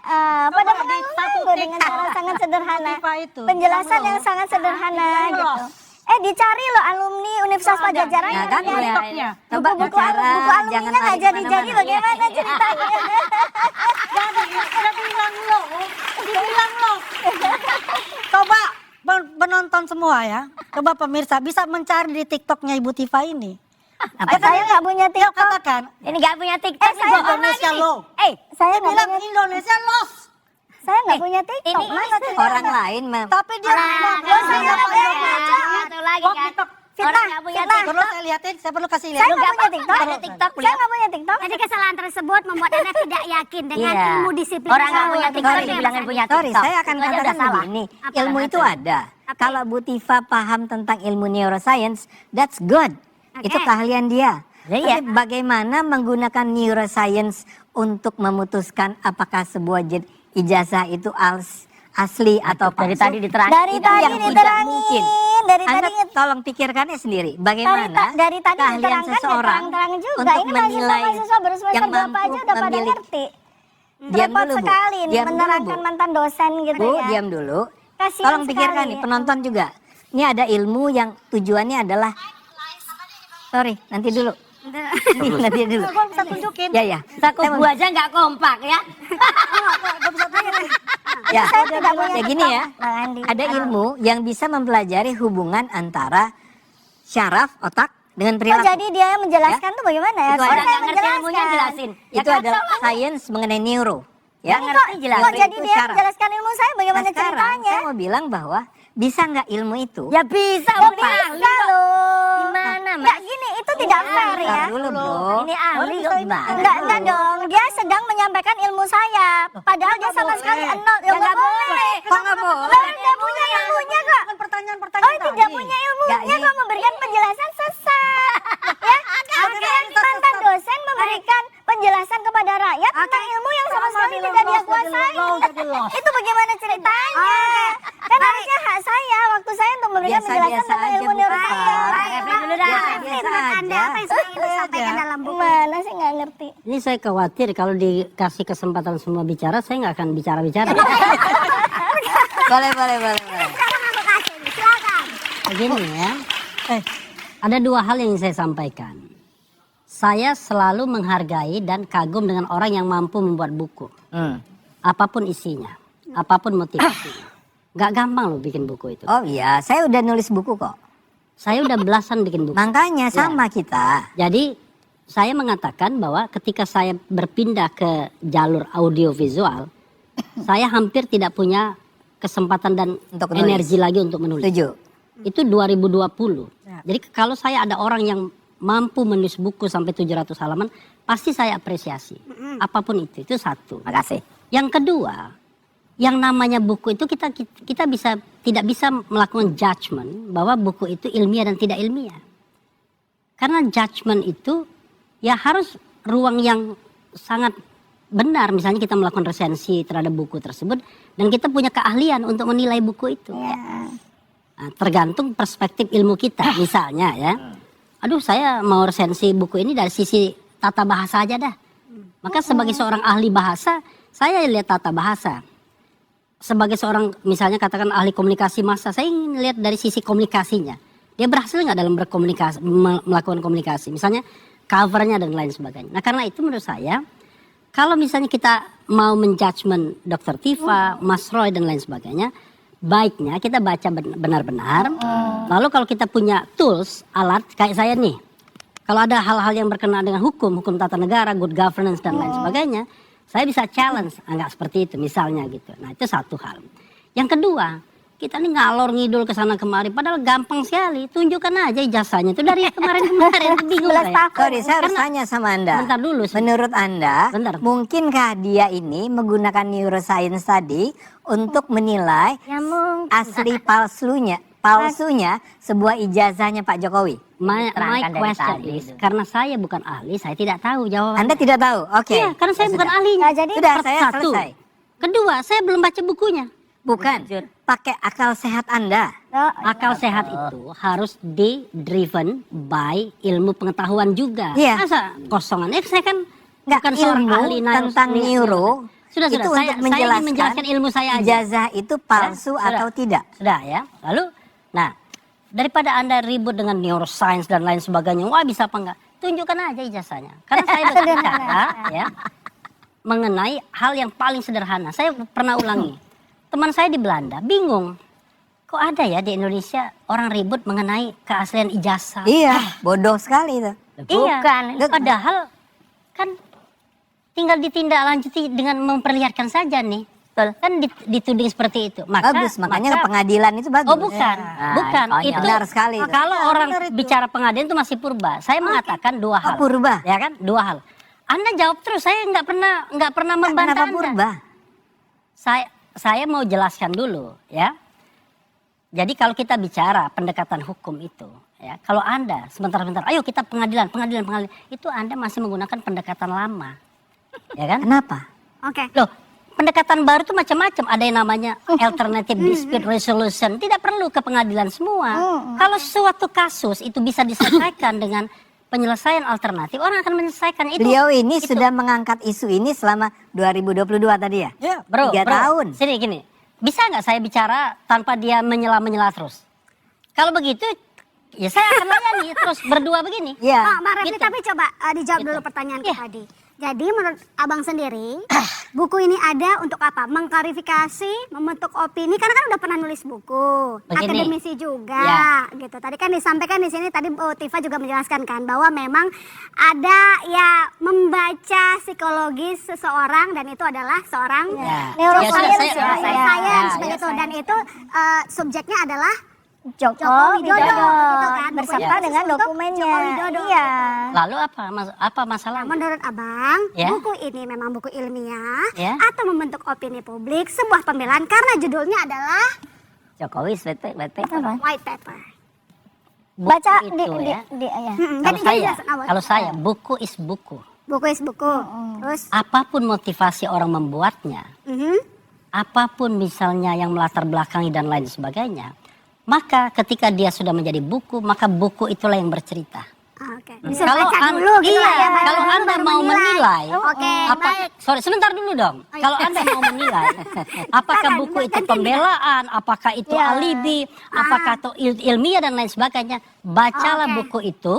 pada Coba di satu mengangguk dengan TikTok. cara sangat sederhana. Motiva itu. Penjelasan yang sangat sederhana gitu. Dicari loh alumni Universitas Pajajaran Ya yang kan nyari mulai TikToknya. coba buku bicara, alumninya jangan nggak lari jadi-jadi kemana-mana. bagaimana ceritanya. Udah bilang lo, dibilang lo. Coba penonton semua ya, coba pemirsa bisa mencari di TikToknya Ibu Tifa ini. Saya nggak punya Yuk TikTok. katakan, Ini nggak punya TikTok. saya nih, Indonesia lo. Saya Dia nggak bilang punya, Indonesia los. saya nggak punya TikTok. ini Mana ceritanya? Orang lain Tapi dia bilang, saya nggak punya Satu lagi Oh, kan. TikTok. Orang nggak punya fitnah. TikTok. Perlu saya liatin, saya perlu kasih lihat. Saya nggak punya TikTok. Ada TikTok Saya nggak punya TikTok. Jadi kesalahan tersebut membuat Anda tidak yakin dengan Iya. ilmu disiplin. Orang nggak punya TikTok Sorry. dibilangin punya Sorry, TikTok. saya akan Itu aja udah katakan salah. begini. Apa? Ilmu itu ada. Kalau Bu Tifa paham tentang ilmu neuroscience, that's good. Oke. Itu keahlian dia. Ya, iya. Tapi bagaimana menggunakan neuroscience untuk memutuskan apakah sebuah ijazah itu asli atau Dari palsu? tadi diterangin. Dari Itu tadi yang tidak diterangin. mungkin. Dari Anda tadi tolong pikirkannya sendiri. Bagaimana dari tadi keahlian diterangkan, seseorang terang-terang juga. untuk Ini menilai mahasiswa baru semester yang berapa mampu aja udah pada memilih. ngerti. Diam Repot dulu, Bu. sekali nih Diam dulu, menerangkan Bu. mantan dosen gitu Bu, ya. diam dulu. Kasihan Tolong pikirkan sekali. nih, penonton juga. Ini ada ilmu yang tujuannya adalah, sorry, nanti dulu. Nanti dulu. Gue bisa tunjukin. Ya, ya. Kubu aja nggak kompak ya. Ya, Saya tidak punya ya gini ya. Bang Andi. Ada ilmu yang bisa mempelajari hubungan antara syaraf otak dengan Oh, perilaku. jadi dia menjelaskan tuh bagaimana ya? Itu Orang ada saya nggak ngerti menjelaskan. ilmunya jelasin. Ya Itu kan, adalah sama. sains mengenai neuro. Ya, Nggak ngerti jelasin. Kok jadi Itu dia syaraf. menjelaskan ilmu saya bagaimana Nah, sekarang ceritanya? saya mau bilang bahwa bisa nggak ilmu itu? Ya bisa. Ya Pak. bisa loh. Gimana, Mas? Nggak gini, itu tidak fair ya. Ntar dulu, bro. Ini ahli kok gimana? Enggak dong, dia sedang menyampaikan ilmu saya. Padahal dia sama sekali nol. Ya nggak boleh. Kok nggak boleh? Lah, dia punya ilmunya kok. Bukan pertanyaan-pertanyaan Oh, tidak tadi. punya Nggak, ilmunya ini- kok memberikan penjelasan sesat. Ya, akhirnya mantan dosen memberikan penjelasan kepada rakyat tentang ilmu yang sama sekali jadi tidak dia lost, kuasai. jadi lost. Itu bagaimana ceritanya? Kan harusnya hak saya, waktu saya untuk memberikan penjelasan Biasa-biasa tentang aja, ilmu Bu. neuroscience. Baik, dulu dah. Biasa-biasa Anda aja. apa yang sedang Anda sampaikan dalam buku? Mana sih nggak ngerti. Ini saya khawatir kalau dikasih kesempatan semua bicara, saya nggak akan bicara-bicara. Boleh, boleh, boleh. Sekarang aku kasih, silakan. Begini ya, ada dua hal yang ingin saya sampaikan. Saya selalu menghargai dan kagum dengan orang yang mampu membuat buku. Apapun isinya, apapun motivasinya. Gak gampang loh bikin buku itu. Oh iya, saya udah nulis buku kok. Saya udah belasan bikin buku. Makanya sama kita. Jadi saya mengatakan bahwa ketika saya berpindah ke jalur audiovisual, saya hampir tidak punya kesempatan dan Untuk menulis. energi lagi untuk menulis. Setuju. Itu 2020. Jadi kalau saya ada orang yang mampu menulis buku sampai 700 halaman, pasti saya apresiasi. Apapun itu satu. Makasih. Yang kedua, yang namanya buku itu kita tidak bisa melakukan judgement bahwa buku itu ilmiah dan tidak ilmiah. Karena judgement itu ya harus ruang yang sangat benar. Misalnya kita melakukan resensi terhadap buku tersebut dan kita punya keahlian untuk menilai buku itu. Nah, tergantung perspektif ilmu kita. Misalnya ya, aduh saya mau resensi buku ini dari sisi tata bahasa aja dah. Maka sebagai seorang ahli bahasa, saya lihat tata bahasa. Sebagai seorang misalnya katakan ahli komunikasi massa, saya ingin lihat dari sisi komunikasinya. Dia berhasil nggak dalam berkomunikasi, melakukan komunikasi. Misalnya covernya dan lain sebagainya. Nah karena itu menurut saya, kalau misalnya kita mau menjudgment Dr. Tifa, Mas Roy dan lain sebagainya, baiknya kita baca benar-benar. Lalu kalau kita punya tools, alat kayak saya nih. Kalau ada hal-hal yang berkenaan dengan hukum tata negara, good governance dan lain sebagainya, Saya bisa challenge, nggak seperti itu misalnya gitu. Nah itu satu hal. Yang kedua, kita nih ngalor ngidul ke sana kemari, padahal gampang sekali. Tunjukkan aja ijazahnya itu dari kemarin-kemarin. Bingung saya. Sorry, saya harus tanya sama Anda. Bentar dulu. Menurut Anda, Bentar. mungkinkah dia ini menggunakan neuroscience tadi untuk menilai Ya mungkin. asli palsunya sebuah ijazahnya Pak Jokowi? My Terangkan dari question tadi is, itu. karena saya bukan ahli, saya tidak tahu jawabannya. Anda tidak tahu? Oke. Iya, karena saya bukan ahlinya. Nah, jadi Sudah, saya Satu. selesai. Kedua, saya belum baca bukunya. Bukan. Pakai akal sehat Anda. Oh, Akal sehat itu harus driven by ilmu pengetahuan juga. Iya. Masa kosongan? Saya kan Nggak, bukan seorang ilmu ahli tentang neuro Sudah, itu saya untuk ingin menjelaskan ilmu saya aja. ijazah itu palsu Ya, sudah. atau tidak. Sudah ya. Lalu, nah daripada Anda ribut dengan neuroscience dan lain sebagainya, wah bisa apa enggak? Tunjukkan aja ijazahnya. Karena saya berbicara ya mengenai hal yang paling sederhana. Saya pernah ulangi. Teman saya di Belanda bingung. Kok ada ya di Indonesia orang ribut mengenai keaslian ijazah? Iya, bodoh sekali itu. Bukan. Iya, padahal kan tinggal ditindaklanjuti dengan memperlihatkan saja nih. Betul. Kan dituding seperti itu. Bagus, makanya ke pengadilan itu bagus. Oh bukan, bukan. konyol. Itu Benar sekali itu. Kalau orang bicara pengadilan itu masih purba. Saya mengatakan dua hal. purba. Ya kan, dua hal. Anda jawab terus. Saya nggak pernah membantah Kenapa Anda. purba? Saya mau jelaskan dulu, ya. Jadi kalau kita bicara pendekatan hukum itu, ya, kalau Anda sebentar-sebentar, ayo kita pengadilan, itu Anda masih menggunakan pendekatan lama, ya kan? Kenapa? Oke. Loh, pendekatan baru itu macam-macam. Ada yang namanya alternative dispute resolution. Tidak perlu ke pengadilan semua. Kalau suatu kasus itu bisa diselesaikan dengan penyelesaian alternatif, orang akan menyelesaikan itu. Beliau ini sudah mengangkat isu ini selama 2022 tadi ya? Ya, bro, 3 tahun. Sini gini, bisa nggak saya bicara tanpa dia menyela terus? Kalau begitu, ya saya akan layani terus berdua begini. Iya. Oh, Mbak Refli, Gitu. tapi coba dijawab dulu pertanyaanku tadi. Jadi menurut abang sendiri, buku ini ada untuk apa? Mengklarifikasi, membentuk opini, karena kan udah pernah nulis buku, Begini. akademisi juga, gitu. Tadi kan disampaikan di sini, tadi Tifa juga menjelaskan kan bahwa memang ada ya membaca psikologis seseorang dan itu adalah seorang neuroscience Ya, ya. science ya, begitu, dan itu subjeknya adalah Joko Joko Widodo, Widodo gitu kan, berserta bukunya dengan khusus untuk dokumennya. Joko Widodo. Iya. Lalu apa masalahnya? Menurut abang, Ya. buku ini memang buku ilmiah Ya. atau membentuk opini publik, sebuah pembelaan karena judulnya adalah Jokowi white paper. white paper. Buku Baca itu ya. ya. Kalau saya, buku is buku. Buku is buku. Terus, Apapun motivasi orang membuatnya, apapun misalnya yang melatar belakangi dan lain sebagainya, maka ketika dia sudah menjadi buku, maka buku itulah yang bercerita. oke. Bisa Kalau baca an- dulu gitu iya, lah ya. kalau baru Anda mau menilai, Oke, baik. sorry sebentar dulu dong. iya. Kalau Anda mau menilai, apakah buku itu pembelaan, apakah itu alibi, apakah itu ilmiah dan lain sebagainya, bacalah Oke. buku itu,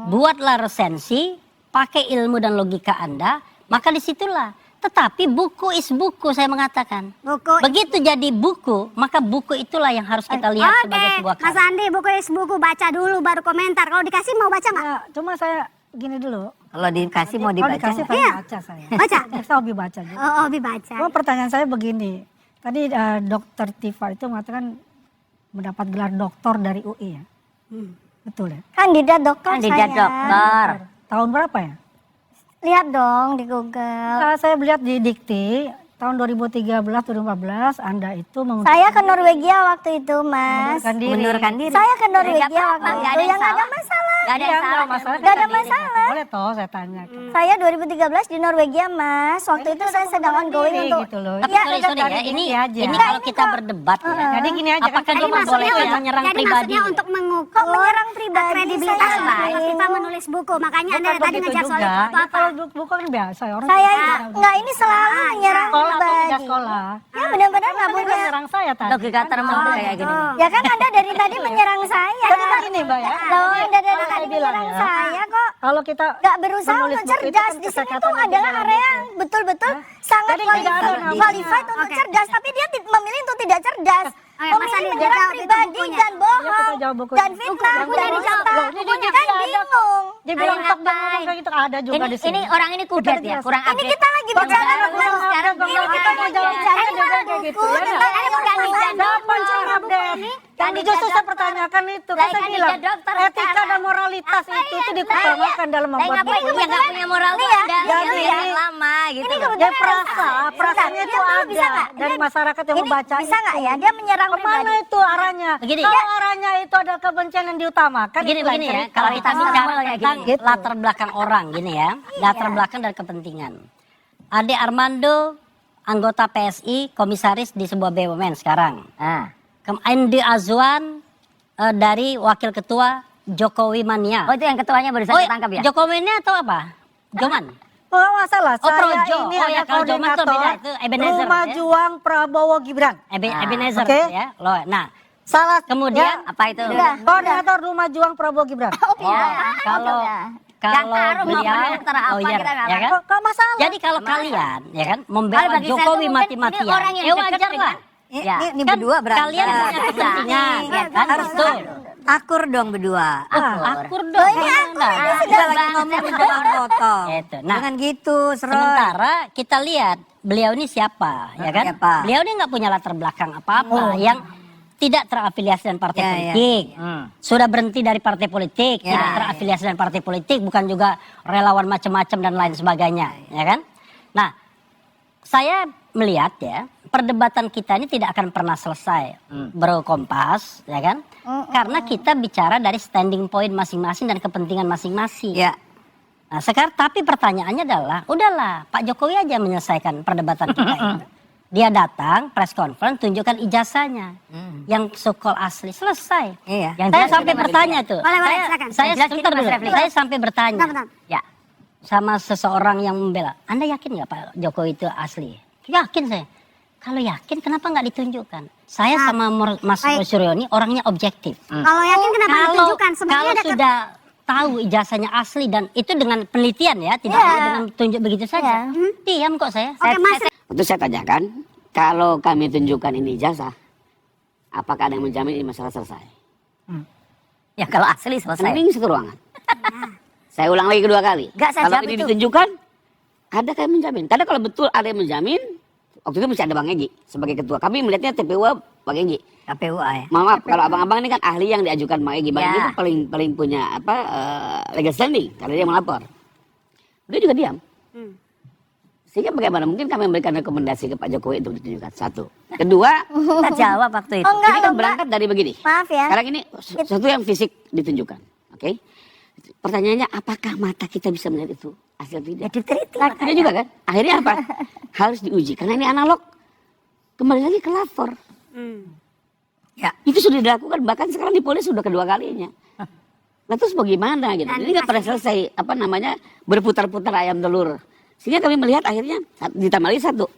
buatlah resensi, pakai ilmu dan logika Anda, maka disitulah. Tetapi buku is buku, saya mengatakan. Buku. Begitu jadi buku, maka buku itulah yang harus kita lihat Oke, sebagai sebuah Mas karya. Andi, buku is buku, baca dulu baru komentar. Kalau dikasih mau baca nggak? Ya, cuma saya gini dulu. Kalau dikasih mau Kalau dibaca dikasih nggak? pasti Iya. baca saya. Baca? Saya hobi baca juga. Oh, hobi baca. Cuma pertanyaan saya begini. Tadi Dokter Tifa itu mengatakan mendapat gelar doktor dari UI ya. Betul ya? Kandidat dokter Kandidat saya. dokter. Tahun berapa ya? Lihat dong di Google. Saya melihat di Dikti tahun 2013-2014 Anda itu Saya ke Norwegia waktu itu, Mas. Mengundurkan diri. Saya ke Norwegia Nggak apa-apa, waktu nggak itu. ada yang Yang ada salah. masalah. Gak ada yang salah. Nggak ada masalah. Boleh toh saya tanya. Saya 2013 di Norwegia, Mas. Waktu itu saya sedang ongoing untuk gitu loh. Tapi Iya, sorry ya, ini aja. kalau kita berdebat ya. Jadi gini aja kan. Apakah dia Jadi maksudnya membolehkan untuk- menyerang jadi pribadi? maksudnya untuk mengukur Kok menyerang pribadi? kredibilitas Saya Mbak yakin. Tifa menulis buku. Makanya Anda Bukan tadi begitu ngejar soal juga. itu Ini apa? kalau buku kan biasa ya, orang saya biasa. enggak ini selalu menyerang Sekolah atau tidak pribadi. sekolah. Ya benar-benar nggak Anda punya. menyerang saya tadi. Logika tertentu kayak gini. Ya kan Anda dari tadi menyerang saya. Tapi kan gini Mbak ya. Loh, Anda dari Kalau saya tadi bilang menyerang ya, saya kok. Kalau kita Nggak berusaha menulis untuk buku itu cerdas. kan Di sini kesehatan tuh yang adalah dalam area itu. yang betul-betul sangat Jadi tidak ada namanya. qualified untuk Oke. cerdas. Tapi dia memilih untuk tidak cerdas. Mas Memilih Andi, menyerang jawab itu pribadi bukunya. dan bohong Ya, kita jawab bukunya. dan fitnah Bukunya dan dijawab. dusta. Loh, ini Bukunya dia kan ada. bingung. Dia bilang Ayo, tok dan ngapain? ngomong kayak gitu ada juga di sini. Ini orang ini kudet ya, kurang Ini update. kita lagi bicara tentang sekarang Ini kita mau jawab bicara juga kayak gitu. buku, Ya, tentang nggak? ilmu. Siapa yang update? Yang justru saya pertanyakan itu, kan saya bilang etika dan moralitas itu diutamakan dalam membuat Ngapain buku. yang nggak punya moral tuh ada Jadi yang ini- lama gitu. Ya perasaannya itu bisa ada nggak? dari masyarakat yang Ini membaca bisa nggak ya dia menyerang Kemana pribadi? itu arahnya? Begini. Kalau arahnya itu adalah kebencian yang diutamakan. Begini itu lain begini ya, cerita. kalau kita bicara tentang Gitu. latar belakang orang gini ya, latar belakang dan kepentingan. Ade Armando, anggota PSI, komisaris di sebuah BUMN sekarang. Andi Azwan dari wakil ketua Jokowi Mania. Oh itu yang ketuanya baru saya tangkap ya? Jokowi Mania atau apa? Joman. Nggak masalah, Oh, saya Projo. ini Oh, ada ya, kalau Joman tuh beda, itu Ebenezer, Rumah ya. Juang Prabowo Gibran. Ebenezer oke. ya. Loh, nah, Salah kemudian Apa itu? koordinator Rumah Juang Prabowo Gibran. kalau kalau taruh beliau mau antara apa, iya, kita nggak ya kan? Kok masalah? Jadi kalau kalian ya kan Kalau membela bagi saya Jokowi tuh mungkin mati-matian, ini orang yang dekat wajar dengan- lah. Ya. Ini Kan berdua berarti. kalian punya kepentingan, ya kan? Harus Betul. akur dong berdua. Akur dong. Nah, Kita lagi ngomong potong. Gitu. Nah, Jangan gitu, Seroy. sementara kita lihat beliau ini siapa, ya kan? Siapa? Beliau ini nggak punya latar belakang apa-apa yang tidak terafiliasi dengan partai Ya, ya. politik. Sudah berhenti dari partai politik, Ya, tidak ya. terafiliasi dengan partai politik, bukan juga relawan macam-macam dan lain sebagainya, ya kan? Nah, saya melihat ya, perdebatan kita ini tidak akan pernah selesai, Bro Kompas, ya kan? Karena kita bicara dari standing point masing-masing dan kepentingan masing-masing. Ya. Nah, sekarang tapi pertanyaannya adalah, udahlah Pak Jokowi aja menyelesaikan perdebatan kita itu. Dia datang press conference tunjukkan ijazahnya yang so-called asli, selesai. Iya. Yang saya sampai bertanya tuh. Boleh, silakan. Saya Jelas sebentar gini, Mas dulu. Refli. Saya sampai bertanya. Bentar. Ya. Sama seseorang yang membela. Anda yakin nggak Pak Jokowi itu asli? Yakin saya. Kalau yakin kenapa nggak ditunjukkan? Saya sama Mas baik. Suryo ini orangnya objektif. Kalau yakin kenapa ditunjukkan? Sebenarnya Kalau ada sudah tahu ijazahnya asli dan itu dengan penelitian ya, tidak dengan tunjuk begitu saja. Diam kok saya. Oke, Mas. Untuk saya tanyakan, kalau kami tunjukkan ini ijazah, apakah ada yang menjamin ini masalah selesai? Ya kalau asli selesai. Mending satu ruangan. Saya ulang lagi kedua kali. Nggak, saya Kalau jawab ini itu. ditunjukkan, ada yang menjamin. Karena kalau betul ada yang menjamin, waktu itu mesti ada Bang Egy sebagai ketua. Kami melihatnya TPU Bang Egy. KPUA ya. Maaf, kalau abang-abang ini kan ahli yang diajukan Bang Egy. Bang Ya. Egy itu paling punya legal standing karena dia melapor. Dia juga diam. Sehingga bagaimana mungkin kami memberikan rekomendasi ke Pak Jokowi untuk ditunjukkan. Satu. Kedua, Kita jawab waktu itu. Oh enggak, ini kan loh, Mbak. berangkat dari begini. Maaf ya. Sekarang ini sesuatu yang fisik ditunjukkan. Oke. Pertanyaannya apakah mata kita bisa melihat itu hasil tidak? Tidak juga kan? Akhirnya apa? Harus diuji karena ini analog. Kembali lagi ke lapor. Ya. Itu sudah dilakukan bahkan sekarang di polisi sudah kedua kalinya. Nah terus bagaimana gitu? Ini nggak pernah selesai berputar-putar ayam telur. Sehingga kami melihat akhirnya ditambah lagi satu.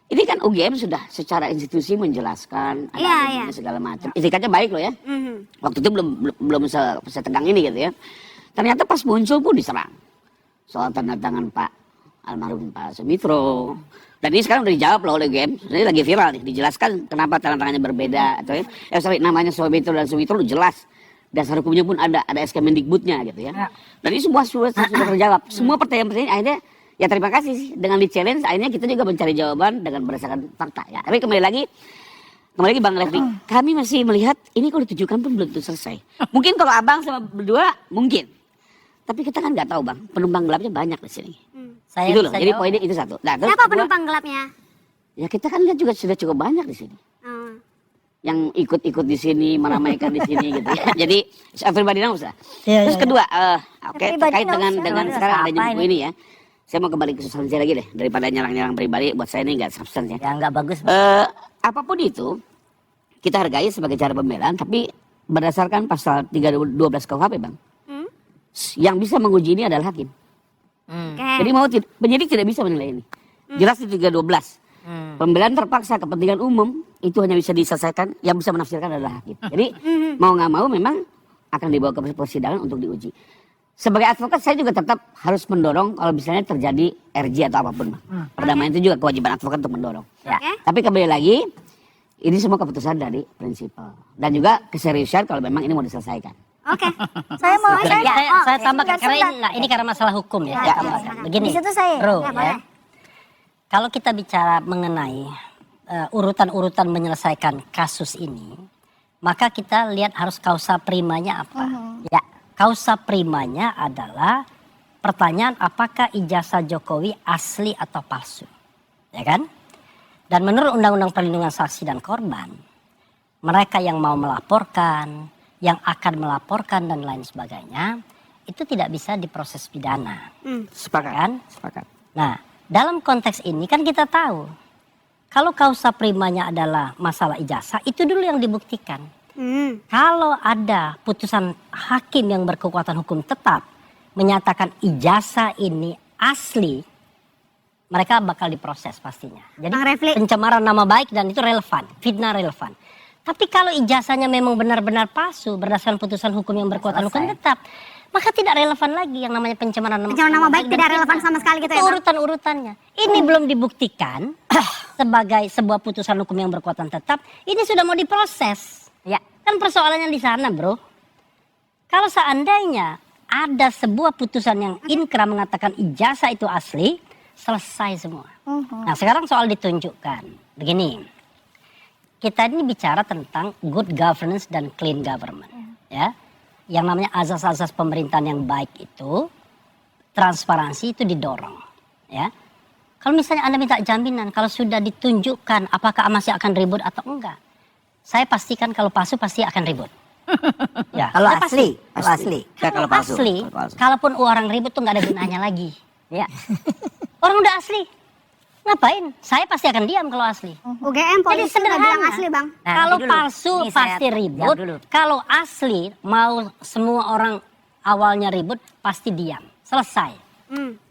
Ini kan UGM sudah secara institusi menjelaskan ada Iya. segala macam. Itikadnya baik loh ya. Waktu itu belum setegang ini gitu ya. Ternyata pas muncul pun diserang. Soal tanda tangan Pak almarhum Pak Sumitro. Dan ini sekarang udah dijawab loh oleh UGM. Ini lagi viral nih. Dijelaskan kenapa tanda tangannya berbeda. Atau namanya Sumitro dan Sumitro jelas. Dasar hukumnya pun ada SK Mendikbudnya gitu ya. Dan ini semua sudah terjawab. Semua pertanyaan-pertanyaan akhirnya ya terima kasih sih. Dengan di-challenge akhirnya kita juga mencari jawaban dengan berdasarkan fakta ya. Tapi kembali lagi Bang Refli, kami masih melihat ini kalau ditujukan pun belum tentu selesai. Mungkin kalau abang sama berdua mungkin. Tapi kita kan nggak tahu bang, penumpang gelapnya banyak di sini. Saya Itu loh, bisa jadi jawab. poinnya itu satu. Nah, terus Siapa kedua, penumpang gelapnya? ya kita kan lihat juga sudah cukup banyak di sini. Yang ikut-ikut di sini, meramaikan di sini gitu ya. Jadi everybody knows lah. Terus kedua, oke, terkait dengan sekarang adanya buku ini ya. Saya mau kembali ke substansi lagi deh, daripada nyerang-nyerang pribadi. Buat saya ini nggak substansi ya. Ya nggak bagus. Apapun itu kita hargai sebagai cara pembelaan, tapi berdasarkan pasal 312 KUHP bang, yang bisa menguji ini adalah hakim. Jadi penyidik tidak bisa menilai ini. Jelas di 312. Pembelaan terpaksa kepentingan umum itu hanya bisa diselesaikan, yang bisa menafsirkan adalah hakim. Jadi mau nggak mau memang akan dibawa ke persidangan untuk diuji. Sebagai advokat saya juga tetap harus mendorong kalau misalnya terjadi RJ atau apapun. Bang. Perdamaian itu juga kewajiban advokat untuk mendorong. Ya. Tapi kembali lagi, ini semua keputusan dari prinsipal dan juga keseriusan kalau memang ini mau diselesaikan. Oke. Saya mau Saya tambahkan karena sebentar. ini, ini karena masalah hukum ya. Ya, Saya ya, tambahkan. silakan. Begini, Di situ saya. bro, Ya, ya. boleh. Kalau kita bicara mengenai urutan-urutan menyelesaikan kasus ini, maka kita lihat harus kausa primanya apa. Ya, kausa primanya adalah pertanyaan apakah ijazah Jokowi asli atau palsu, ya kan? Dan menurut Undang-Undang Perlindungan Saksi dan Korban, mereka yang mau melaporkan, yang akan melaporkan dan lain sebagainya, itu tidak bisa diproses pidana. Sepakat. Kan? Sepakat. Nah, dalam konteks ini kan kita tahu, kalau kausa primanya adalah masalah ijazah, itu dulu yang dibuktikan. Kalau ada putusan hakim yang berkekuatan hukum tetap menyatakan ijazah ini asli, mereka bakal diproses pastinya. Jadi Bang Refli. pencemaran nama baik dan itu relevan, fitnah relevan. Tapi kalau ijazahnya memang benar-benar palsu berdasarkan putusan hukum yang berkekuatan hukum tetap, maka tidak relevan lagi yang namanya pencemaran Nama baik dan tidak fitnah. relevan sama sekali gitu ya, Itu Bang? urutan-urutannya. Ini belum dibuktikan sebagai sebuah putusan hukum yang berkekuatan tetap. Ini sudah mau diproses. Ya, kan persoalannya di sana, bro. Kalau seandainya ada sebuah putusan yang inkrah mengatakan ijazah itu asli, selesai semua. Nah, sekarang soal ditunjukkan. Begini, kita ini bicara tentang good governance dan clean government. Ya, yang namanya azas-azas pemerintahan yang baik itu, transparansi itu didorong. Ya, kalau misalnya Anda minta jaminan, kalau sudah ditunjukkan apakah masih akan ribut atau enggak, saya pastikan kalau palsu pasti akan ribut. Ya, Kalau saya pasti. asli. Ya, kalau palsu. Asli, Kalau palsu. kalaupun orang ribut tuh nggak ada gunanya lagi. Ya, orang udah asli, ngapain? Saya pasti akan diam kalau asli. UGM polisi udah sederhana. bilang asli, Bang. Nah, Kalau nanti dulu. palsu Ini saya pasti jawab ribut. dulu. Kalau asli mau semua orang awalnya ribut pasti diam. Selesai.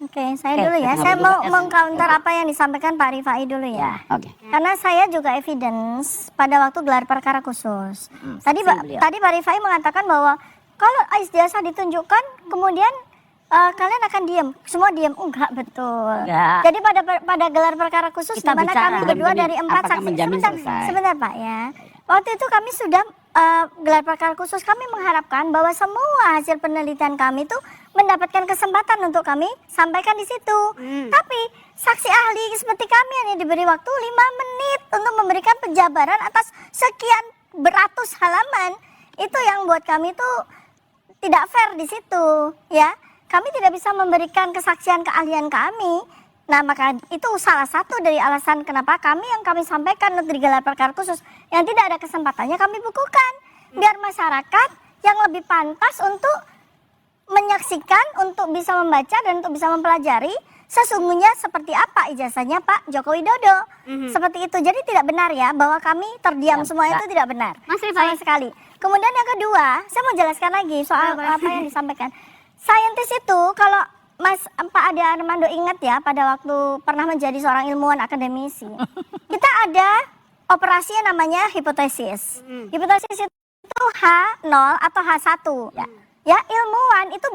Oke, saya dulu ya. Saya mau mengcounter apa yang disampaikan Pak Rifai dulu ya. Oke. Karena saya juga evidence pada waktu gelar perkara khusus. Tadi beliau. Pak Rifai mengatakan bahwa kalau ijazah ditunjukkan kemudian kalian akan diam, semua diam. Enggak betul. Enggak. Jadi pada gelar perkara khusus di Kita mana bicara. kami berdua Bukan dari 4 apakah saksi. menjamin Sebentar, selesai? sebentar Pak ya. Waktu itu kami sudah gelar perkara khusus, kami mengharapkan bahwa semua hasil penelitian kami itu mendapatkan kesempatan untuk kami sampaikan di situ. Tapi saksi ahli seperti kami hanya diberi waktu 5 menit untuk memberikan penjabaran atas sekian beratus halaman. Itu yang buat kami itu tidak fair di situ, ya. Kami tidak bisa memberikan kesaksian keahlian kami. Nah, maka itu salah satu dari alasan kenapa kami yang kami sampaikan di gelar perkara khusus yang tidak ada kesempatannya kami bukukan. Biar masyarakat yang lebih pantas untuk menyaksikan, untuk bisa membaca dan untuk bisa mempelajari sesungguhnya seperti apa ijazahnya Pak Joko Widodo. Seperti itu. Jadi tidak benar ya bahwa kami terdiam semua itu tidak benar. Mas Rifai. Sama sekali. Kemudian yang kedua, saya mau jelaskan lagi soal apa yang disampaikan. Saintis itu kalau Pak Ade Armando ingat ya pada waktu pernah menjadi seorang ilmuwan akademisi. Kita ada operasi yang namanya hipotesis. Hipotesis itu H0 atau H1. Ya, ilmuwan itu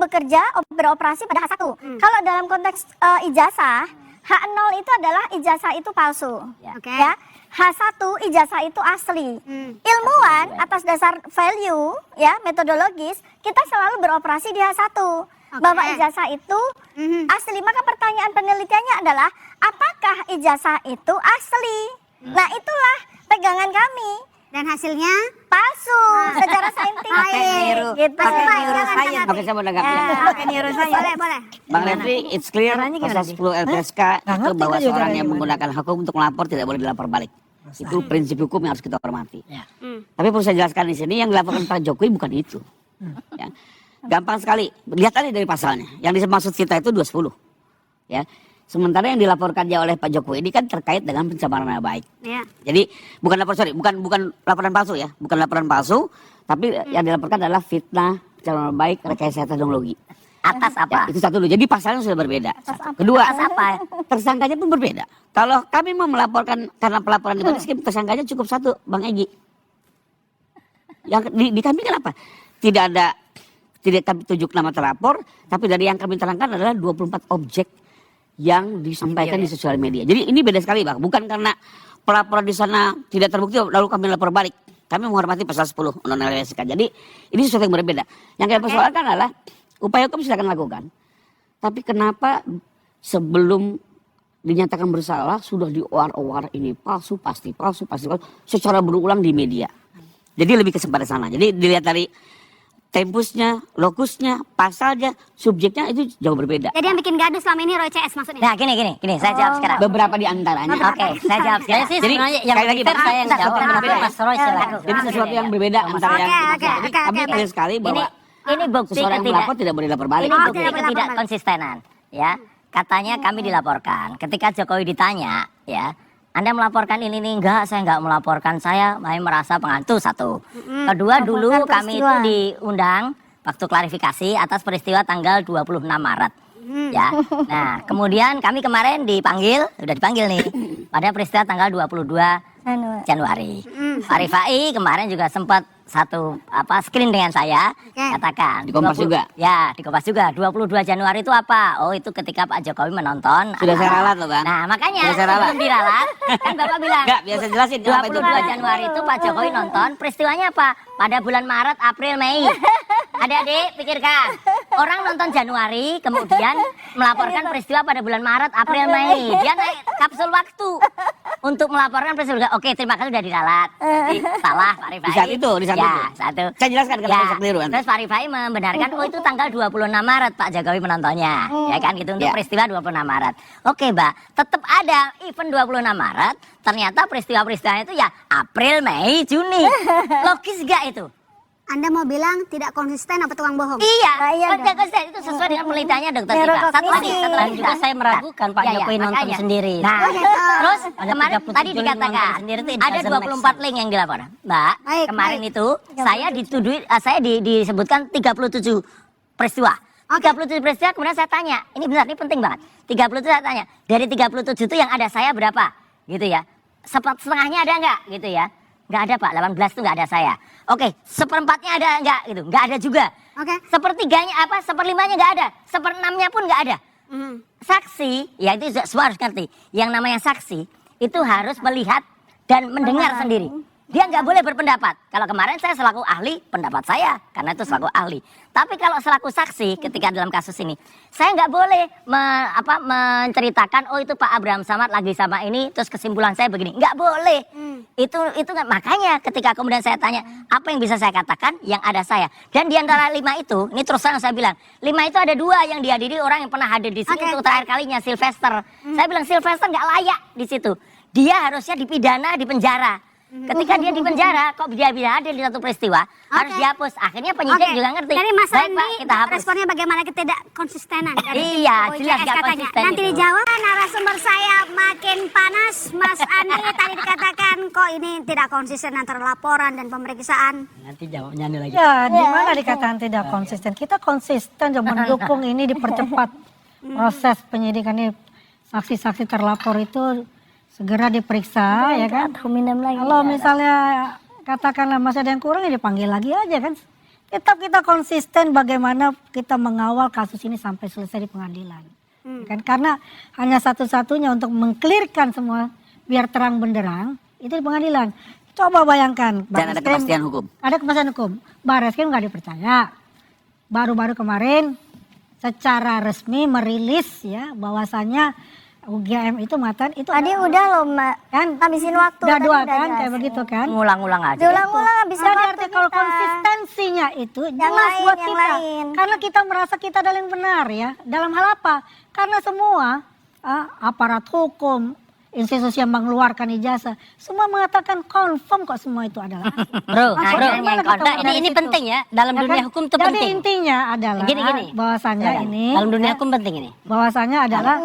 beroperasi pada H1. Kalau dalam konteks ijazah, H0 itu adalah ijazah itu palsu. Oke. Ya. H1 ijazah itu asli. Ilmuwan atas dasar value ya metodologis kita selalu beroperasi di H1 bahwa ijazah itu asli. Maka pertanyaan penelitiannya adalah apakah ijazah itu asli? Nah, itulah pegangan kami. Dan hasilnya Palsu secara saintifik. Gitu. Pakai niru saya. Oke, saya mau menanggapi. Pakai niru saya. boleh. Bang Refli, it's clear Caranya gimana, pasal 10 LPSK itu bahwa seorang yang menggunakan hukum untuk melapor tidak boleh dilapor balik. Itu prinsip hukum yang harus kita hormati. Tapi perlu saya jelaskan di sini yang dilaporkan Pak Jokowi bukan itu. Ya. Gampang sekali. Lihat aja dari pasalnya. Yang dimaksud kita itu 210. Ya. Sementara yang dilaporkannya oleh Pak Jokowi ini kan terkait dengan pencemaran nama baik. Ya. Jadi bukan laporan palsu ya, bukan laporan palsu, tapi yang dilaporkan adalah fitnah, pencemaran nama baik, rekayasa teknologi. Atas apa? Ya, itu satu dulu. Jadi pasalnya sudah berbeda. Kedua, Atas apa? tersangkanya pun berbeda. Kalau kami mau melaporkan karena pelaporan di baris krim, tersangkanya cukup satu, Bang Egy. Yang di kami kan apa? Tidak kami tunjuk nama terlapor, tapi dari yang kami terangkan adalah 24 objek yang disampaikan di sosial media. Jadi ini beda sekali, Bang. Bukan karena pelapor di sana tidak terbukti lalu kami lapor balik. Kami menghormati pasal 10 Undang-Undang LPSK. Jadi ini sesuatu yang berbeda. Yang kami persoalkan adalah upaya hukum silakan lakukan. Tapi kenapa sebelum dinyatakan bersalah sudah diowar-owar ini palsu pasti secara berulang di media. Jadi lebih kepada sana. Jadi dilihat dari tempusnya, lokusnya, pasalnya, subjeknya itu jauh berbeda. Jadi yang bikin gaduh selama ini Roy CS maksudnya? Nah gini, saya jawab sekarang. Beberapa di antaranya. Oke, saya jawab sekarang. Jadi Jadi sebenarnya yang sekali lagi, fair saya yang Pak, jawab, sesuatu yang tapi berbeda. Mas Roy silakan. Jadi sesuatu yang berbeda antara yang Oke. Jadi kami clear sekali bahwa ini bukti seseorang yang melapor tidak boleh lapor balik. Ini bukti tidak boleh lapor ketidak balik. konsistenan, ya. Katanya kami dilaporkan. Ketika Jokowi ditanya, ya, Anda melaporkan ini enggak, saya enggak melaporkan, saya merasa pengantu satu. Kedua, dulu Melaporkan kami itu peristiwa. diundang waktu klarifikasi atas peristiwa tanggal 26 Maret. Ya. Nah, kemudian kami kemarin sudah dipanggil nih pada peristiwa tanggal 22 Januari. Pak Rifai kemarin juga sempat screen dengan saya, katakan Di Kompas juga? Ya, di Kompas juga. 22 Januari itu apa? Oh, itu ketika Pak Jokowi menonton. Sudah saya ralat loh, Bang. Nah, makanya Sudah saya ralat. sebelum diralat, kan Bapak bilang Enggak, biasa jelasin kenapa itu 22 Januari itu Pak Jokowi nonton, peristiwanya apa? Pada bulan Maret, April, Mei. Adik-adik, pikirkan. Orang nonton Januari, kemudian melaporkan peristiwa pada bulan Maret, April, Mei. Dia naik kapsul waktu untuk melaporkan peristiwa. Oke, terima kasih sudah diralat. Salah Pak Rifai. Di saat itu. Ya, satu. Saya jelaskan kalau saya keliru. Terus Pak Rifai membenarkan, oh itu tanggal 26 Maret Pak Jokowi menontonnya. Ya kan gitu, untuk peristiwa 26 Maret. Oke Mbak, tetap ada event 26 Maret, ternyata peristiwa-peristiwanya itu ya April, Mei, Juni. Logis gak itu? Anda mau bilang tidak konsisten apa tukang bohong? Iya, iya tidak konsisten. Itu sesuai dengan penelitiannya Dokter Zero Tika. Satu lagi, kognisi. satu lagi juga saya meragukan Pak Ya, Jokowi nonton makanya. sendiri. Nah, terus Ada kemarin 37 tadi link dikatakan nonton sendiri itu it ada doesn't 24 link yang dilapor. Mbak, Baik, kemarin baik. itu saya dituduh, saya disebutkan 37 peristiwa. 37 peristiwa, kemudian saya tanya, ini benar, ini penting banget. 37 saya tanya, dari 37 itu yang ada saya berapa? Gitu ya. Setengahnya ada nggak? Gitu ya. Nggak ada Pak, 18 itu nggak ada saya. Oke, seperempatnya ada nggak? Gitu, nggak ada juga. Oke. Sepertiganya seperlimanya nggak ada. Seperenamnya pun nggak ada. Saksi, ya itu semua harus ngerti. Yang namanya saksi, itu harus melihat dan mendengar sendiri. Dia nggak boleh berpendapat. Kalau kemarin saya selaku ahli, pendapat saya karena itu selaku ahli. Tapi kalau selaku saksi ketika dalam kasus ini, saya nggak boleh menceritakan, oh itu Pak Abraham Samad lagi sama ini, terus kesimpulan saya begini. Nggak boleh. Itu nggak. Makanya ketika kemudian saya tanya, apa yang bisa saya katakan? Yang ada saya. Dan di antara 5 itu, ini terus terang saya bilang, 5 itu ada 2 yang dihadiri orang yang pernah hadir di sini untuk terakhir kalinya, Sylvester. Saya bilang Sylvester nggak layak di situ. Dia harusnya dipidana, di penjara. Ketika dia di penjara, kok dia bisa hadir di satu peristiwa, harus dihapus. Akhirnya penyidik juga ngerti. Jadi Mas Baik, Andi, Pak, kita hapus. responnya bagaimana tidak konsistenan? Iya, jelas nggak katanya. konsisten Nanti itu. dijawab. Narasumber saya makin panas. Mas Andi tadi dikatakan kok ini tidak konsisten antara laporan dan pemeriksaan. Nanti jawabnya nih lagi. Ya, di mana dikatakan tidak konsisten? Kita konsisten dan mendukung ini dipercepat proses penyidikan ini. Saksi-saksi terlapor itu segera diperiksa, ya kan? Kalau misalnya katakanlah masih ada yang kurang, ya dipanggil lagi aja kan? Tetap kita konsisten bagaimana kita mengawal kasus ini sampai selesai di pengadilan. Kan? Karena hanya satu-satunya untuk mengklirkan semua biar terang benderang itu di pengadilan. Coba bayangkan. Dan ada kepastian hukum. Ada kepastian hukum. Barreskrim nggak dipercaya. Baru-baru kemarin secara resmi merilis ya bahwasannya UGM itu mengatakan itu Tadi udah loh Mbak, kan habisin waktu. udah tadi 2 udah kan kayak jelasin. begitu kan. Ngulang-ngulang aja. Diulang-ulang habisin Dan waktu arti kalau kita. konsistensinya itu jelas lain, buat yang kita. lain. Karena kita merasa kita adalah yang benar ya. Dalam hal apa? Karena semua aparat hukum, institusi yang mengeluarkan ijazah, semua mengatakan confirm kok semua itu adalah. Bro, Maksudnya gimana kita nah, dari ini situ? penting ya. Dalam Ya dunia kan? hukum itu Jadi penting. intinya adalah Gini. bahwasannya ini Dalam dunia hukum penting ini. bahwasanya adalah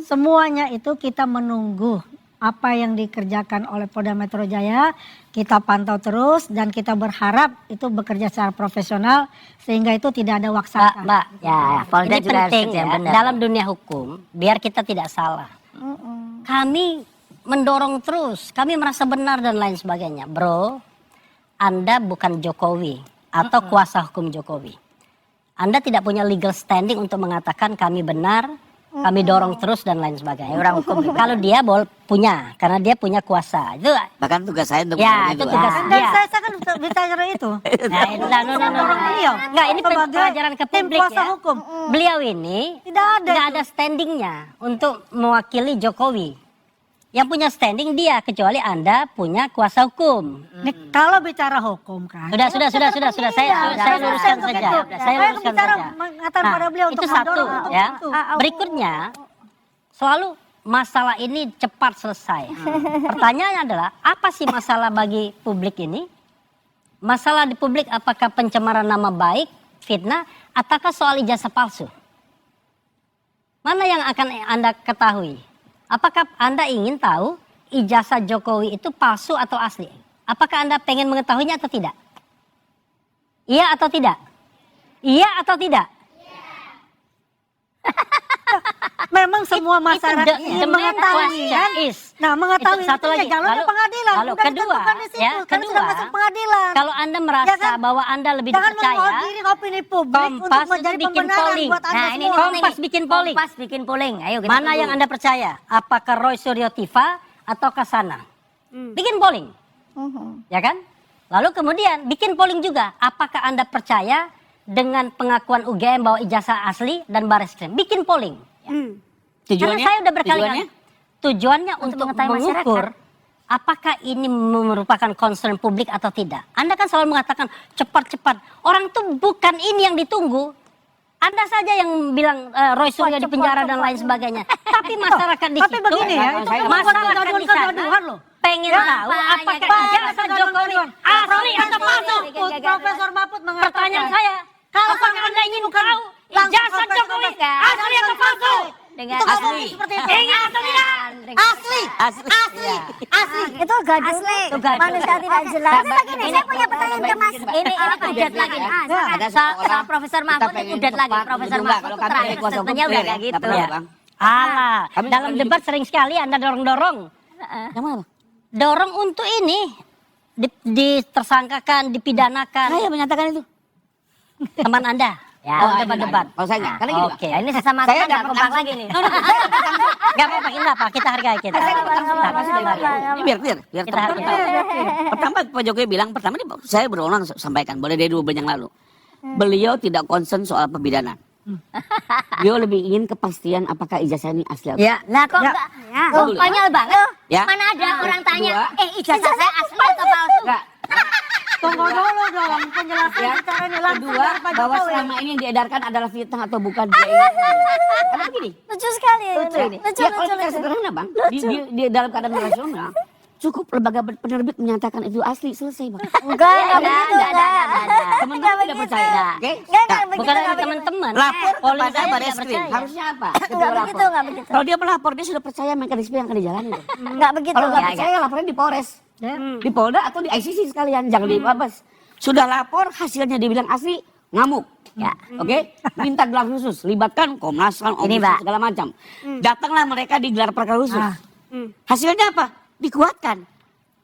semuanya itu kita menunggu apa yang dikerjakan oleh Polda Metro Jaya, kita pantau terus dan kita berharap itu bekerja secara profesional sehingga itu tidak ada waksana. Mbak, Ya, Polda ini juga harus penting kerja ya. yang benar. Dalam dunia hukum, biar kita tidak salah. Kami mendorong terus, kami merasa benar dan lain sebagainya. Bro, Anda bukan Jokowi atau kuasa hukum Jokowi. Anda tidak punya legal standing untuk mengatakan kami benar, kami dorong terus dan lain sebagainya. Orang hukum kalau dia punya, karena dia punya kuasa. Itu Bahkan tugas saya untuk ya, itu tugas Dan dia. saya kan bicara itu. Nah, enggak, ini Sebagai pelajaran ke tim publik kuasa ya. hukum. Beliau ini Tidak ada nggak itu. ada standingnya untuk mewakili Jokowi. Yang punya standing dia, kecuali Anda punya kuasa hukum. Nih, kalau bicara hukum kan. Sudah. Saya luruskan saja. Saya luruskan bicara saja. mengatakan pada beliau itu untuk satu mendorong untuk ya. itu. Berikutnya, selalu masalah ini cepat selesai. Pertanyaannya adalah, apa sih masalah bagi publik ini? Masalah di publik apakah pencemaran nama baik, fitnah, ataukah soal ijazah palsu? Mana yang akan Anda ketahui? Apakah Anda ingin tahu ijazah Jokowi itu palsu atau asli? Apakah Anda pengen mengetahuinya atau tidak? Iya atau tidak? Iya atau tidak? Memang semua masyarakat the ingin main mengetahui question kan. is, Nah, mengetahui itu satu itu ya lagi. jalurnya Lalu- pengadilan. lalu Sudah kedua, ditentukan di situ. ya, Kan kedua, sudah masuk pengadilan. Kalau Anda merasa Ya kan? bahwa Anda lebih Jangan dipercaya, menggiring opini publik untuk Kompas menjadi itu bikin pembenaran polling. buat Anda Nah, ini semua. Kompas bikin polling. Kompas bikin polling. Ayo kita Mana tunggu. yang Anda percaya? Apakah Roy Suryo Tiva atau Kasana? Bikin polling. Ya kan? Lalu kemudian bikin polling juga. Apakah Anda percaya dengan pengakuan UGM bahwa ijazah asli dan Bareskrim? Bikin polling. Karena saya udah berkali-kali. Tujuannya untuk mengetahui mengukur apakah ini merupakan concern publik atau tidak. Anda kan selalu mengatakan cepat-cepat. Orang tuh bukan ini yang ditunggu. Anda saja yang bilang Roy Suryo di penjara dan lain sebagainya. Tapi masyarakat di Tapi situ, begini ya, itu kan masyarakat di sana kegaduhan loh. pengen tahu apakah ijazah Jokowi asli atau palsu. Profesor Mahfud mengatakan. Pertanyaan saya, apakah Anda ingin tahu ijazah Jokowi asli atau palsu? Dengan Itu nggak asli. mungkin seperti itu. Ingat atau tidak? Asli. Itu gaduh. Manusia tidak jelas. Saya punya pertanyaan ke Mas. Ini udat lagi. Ada Soal Profesor Mahfud ini udat lagi. Profesor Mahfud terakhir statementnya udah kayak gitu. Ya. Bang. Alah, Kami dalam akan debat sering sekali Anda dorong-dorong. Yang mana? Dorong untuk ini ditersangkakan, dipidanakan Saya menyatakan itu. teman Anda. Ya, Oh, debat-debat. Kalau saya enggak. Karena gini, Bang. Oke, Ini sesama Saya teman nggak dapat kompak langsung. lagi nih. Gak apa-apa, ini apa? Kita hargai kita. Ini biar clear, biar Kita hargai. Pertama Pak Jokowi bilang, pertama ini saya berulang sampaikan, boleh dari 2 bulan yang lalu. Beliau tidak concern soal pembidanan. Beliau lebih ingin kepastian apakah ijazah ini asli atau Ya, lah kok enggak? Tahu dulu ya. Konyol banget. Ya. Mana ada orang tanya, Kedua. ijazah saya asli atau palsu? enggak. Tunggu dulu dong penjelasan secara ini langsung Kedua, dari Pak bahwa Jokowi. selama ini yang diedarkan adalah fitnah atau bukan. Karena begini, Lucu sekali ya. Lucu ini. ya kalau kita sederhana Bang, di dalam keadaan rasional, cukup lembaga penerbit menyatakan itu asli, selesai Bang. Enggak Ada, begitu. ada. Teman-teman tidak percaya, oke? Bukan dari teman-teman. Lapor Polling kepada saya tidak Bareskrim. percaya. Harusnya apa? Enggak begitu, enggak begitu. Kalau dia melapor, dia sudah percaya mekanisme yang akan dijalani. Enggak begitu. Kalau nggak Ya, percaya, lapornya di Polres, di Polda atau di ICC sekalian, jangan di Mabes. Sudah lapor, hasilnya dibilang asli, ngamuk. Ya. Oke, minta gelar khusus, libatkan Komnas HAM, Ini, Ombudsman, Mbak. segala macam. Datanglah mereka digelar perkara khusus. Hasilnya apa? Dikuatkan,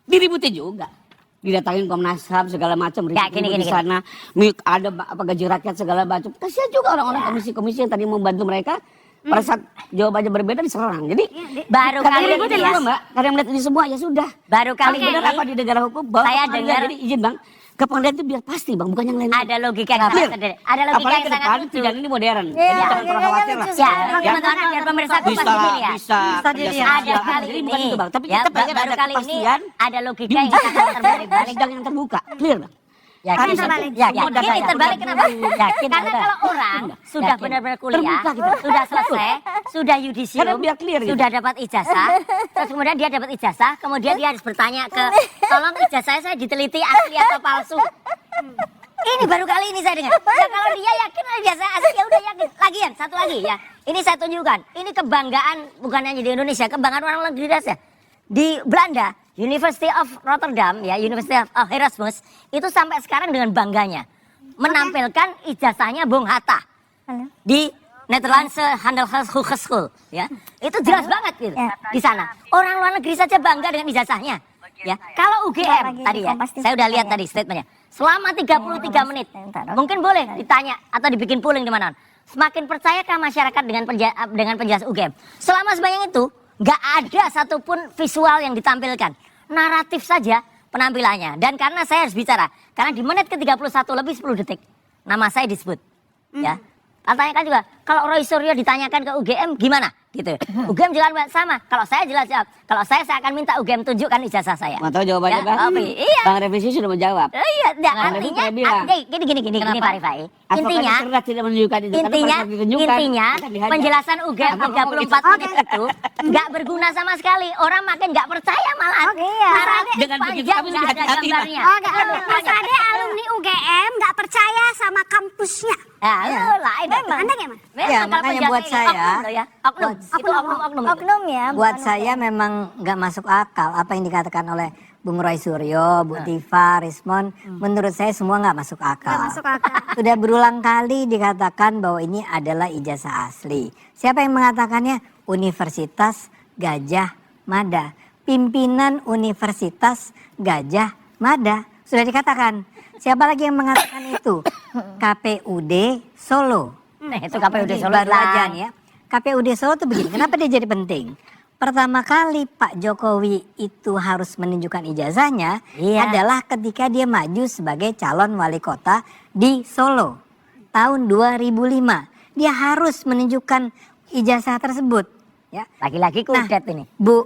diributin juga. Didatangin Komnas HAM segala macam, Ya, ribut gini, di gini. sana, ada apa gaji rakyat segala macam. Kasihan juga orang-orang komisi-komisi yang tadi membantu mereka. Pada saat jawabannya berbeda diserang. Jadi Baru karena kali ribut ini ya, ya. Mbak. Karena melihat ini semua ya sudah. Baru kali Paling benar ini apa di negara hukum bahwa saya pengadilan, dengar- jadi izin Bang, ke pengadilan itu biar pasti Bang, bukan yang lain. Ada logika yang sangat sederhana. Ada logika Apalagi yang ke sangat depan lucu. pidana ini modern. Iya, Jadi jangan iya, pernah iya, khawatir lah. lucu Ya, sekali. teman-teman biar pemirsa Bisa, kupas begini ya. bisa. jadi kerjasama. Ada kali Jadi ini. bukan itu Bang, tapi Ya, kita pengen baru ada kali ini kepastian ada logika di yang sangat terbalik-balik. sidang yang terbuka. Clear Bang? Yakin, terbalik. yakin, Yakin yakin. terbalik kenapa? Yakin Karena Anda. kalau orang sudah Yakin. benar-benar kuliah, Terbuka gitu. sudah selesai, sudah yudisium, Karena biar clear gitu. sudah dapat ijazah, terus kemudian dia dapat ijazah, kemudian dia harus bertanya ke, tolong ijazah saya diteliti asli atau palsu. Ini baru kali ini saya dengar. Ya, kalau dia yakin ijazah asli, ya udah yakin. Lagian, satu lagi ya. Ini saya tunjukkan. Ini kebanggaan bukan hanya di Indonesia, kebanggaan orang negeri dasar. Di Belanda, University of Rotterdam, ya University of Erasmus, itu sampai sekarang dengan bangganya menampilkan ijazahnya Bung Hatta di Nederlandse Handelshogeschool, ya itu jelas banget gitu di sana. Orang luar negeri saja bangga dengan ijazahnya, ya. Kalau UGM tadi ya, saya udah lihat tadi statementnya. Selama 33 menit, mungkin boleh ditanya atau dibikin polling di mana. Semakin percayakah masyarakat dengan penjelasan UGM? Selama sebanyak itu, nggak ada satupun visual yang ditampilkan. Naratif saja penampilannya. Dan karena saya harus bicara, karena di menit ke-31 lebih 10 detik, nama saya disebut. Ya. Tanyakan juga, kalau Roy Suryo ditanyakan ke UGM gimana? Gitu. UGM juga sama. Kalau saya jelas jawab. Kalau saya akan minta UGM tunjukkan ijazah saya. Mau tahu jawabannya, Ya, Bang? iya. Bang Revisi sudah menjawab. Iya, Bang Revisi artinya saya bilang. gini Pak Rifai. Intinya tidak menunjukkan itu. Intinya penjelasan UGM 34 menit itu nggak berguna sama sekali. Orang makin nggak percaya malah. Oke, iya. Dengan begitu panjang kami nggak sudah ada hati-hati, gambarnya. Oke, Mas Ade alumni UGM nggak percaya sama kampusnya. Ya, lain. Anda gimana? Ya, makanya buat saya, oknum, itu oknum. Oknum ya. Buat saya memang nggak masuk akal apa yang dikatakan oleh Bung Roy Suryo, Bu Tifa, Rismon. Menurut saya semua nggak masuk akal. Nggak masuk akal. Sudah berulang kali dikatakan bahwa ini adalah ijazah asli. Siapa yang mengatakannya? Universitas Gajah Mada. Pimpinan Universitas Gajah Mada. Sudah dikatakan. Siapa lagi yang mengatakan itu? KPUD Solo. Nah, itu KPUD Solo Baru lah. aja nih ya. KPUD Solo tuh begini. Kenapa dia jadi penting? Pertama kali Pak Jokowi itu harus menunjukkan ijazahnya adalah ketika dia maju sebagai calon wali kota di Solo tahun 2005. Dia harus menunjukkan ijazah tersebut. Ya. Lagi-lagi kudet ini. Bu,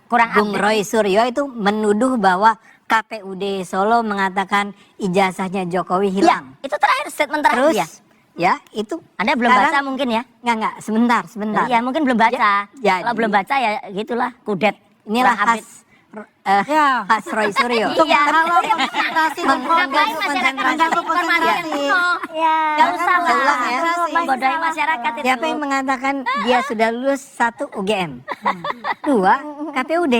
Kurang Bung update. Roy Suryo itu menuduh bahwa KPUD Solo mengatakan ijazahnya Jokowi Ya, hilang. itu terakhir statement terakhir Terus, dia. ya itu. Anda belum sekarang- baca mungkin ya? Enggak, sebentar. Iya, mungkin belum baca. Ya, Kalau belum baca ya gitulah kudet. Inilah Kurang update. khas Roy Suryo. Iya. Kalau konsentrasi dan Ngapain masyarakat informasi yang kuno? Ya. Gak usah lah. Ulang ya. Menggodain masyarakat itu. Siapa yang mengatakan dia sudah lulus 1 UGM? 2 KPUD.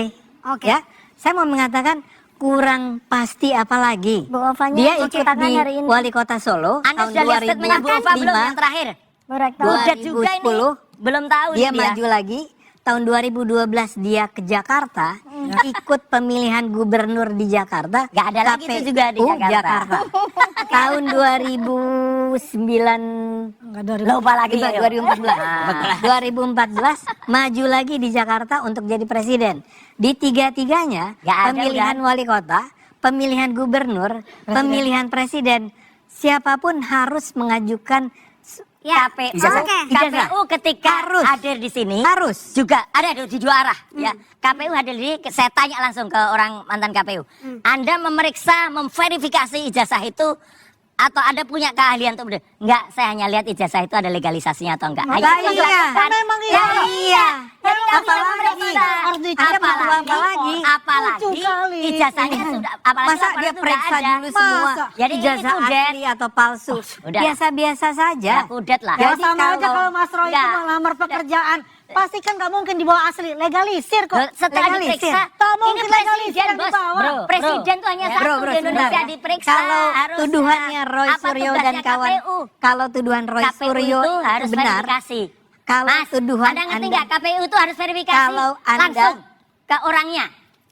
Oke. Ya, saya mau mengatakan kurang pasti apa lagi? Bu Ovanya Dia cuci ikut tangan di hari ini. wali kota Solo Anda tahun sudah lihat statementnya Bu Ova belum yang terakhir? Bu Rektor. Kudet juga ini. 2010, Belum tahu Dia nih maju lagi. Tahun 2012 dia ke Jakarta, ikut pemilihan gubernur di Jakarta. Nggak ada lagi itu juga di KPU Jakarta. Tahun 2009 Lupa lagi. 2014 maju lagi di Jakarta untuk jadi presiden. Di tiga-tiganya Nggak ada, pemilihan wali kota, pemilihan gubernur, pemilihan presiden, siapapun harus mengajukan Ya, KPU, oke. KPU ketika Harus. hadir di sini harus. juga ada di dua arah ya. KPU hadir di sini, saya tanya langsung ke orang mantan KPU. Anda memeriksa, memverifikasi ijazah itu atau Anda punya keahlian untuk enggak, saya hanya lihat ijazah itu ada legalisasinya atau enggak. Hanya itu iya. dilakukan. Memang Ya, iya. iya. Jadi nggak bisa Apalagi? memeriksa. Harus dicek. Apalagi Lucu kali. ijazahnya sudah apalagi Masa laporan dia itu periksa nggak ada. dulu semua Masa? Jadi ini ijazah kudet. asli atau palsu? udah. Biasa-biasa saja. Ya kudet lah. Ya Jadi sama aja kalau- kalau Mas Roy itu Enggak. melamar pekerjaan, pasti kan nggak mungkin dibawa asli, legalisir kok. Setelah Legalisir. diperiksa, Tak ini mungkin legalisir presiden yang bos, dibawa. bro. Presiden tuh hanya Ya, satu bro, di Indonesia sebentar. diperiksa. Kalau harusnya. tuduhannya Roy Apa Suryo dan tugasnya kawan, KPU? kalau tuduhan Roy KPU Suryo itu harus benar, verifikasi. kalau Mas, tuduhan Anda ngerti Anda- nggak KPU itu harus verifikasi Kalau Anda- langsung ke orangnya,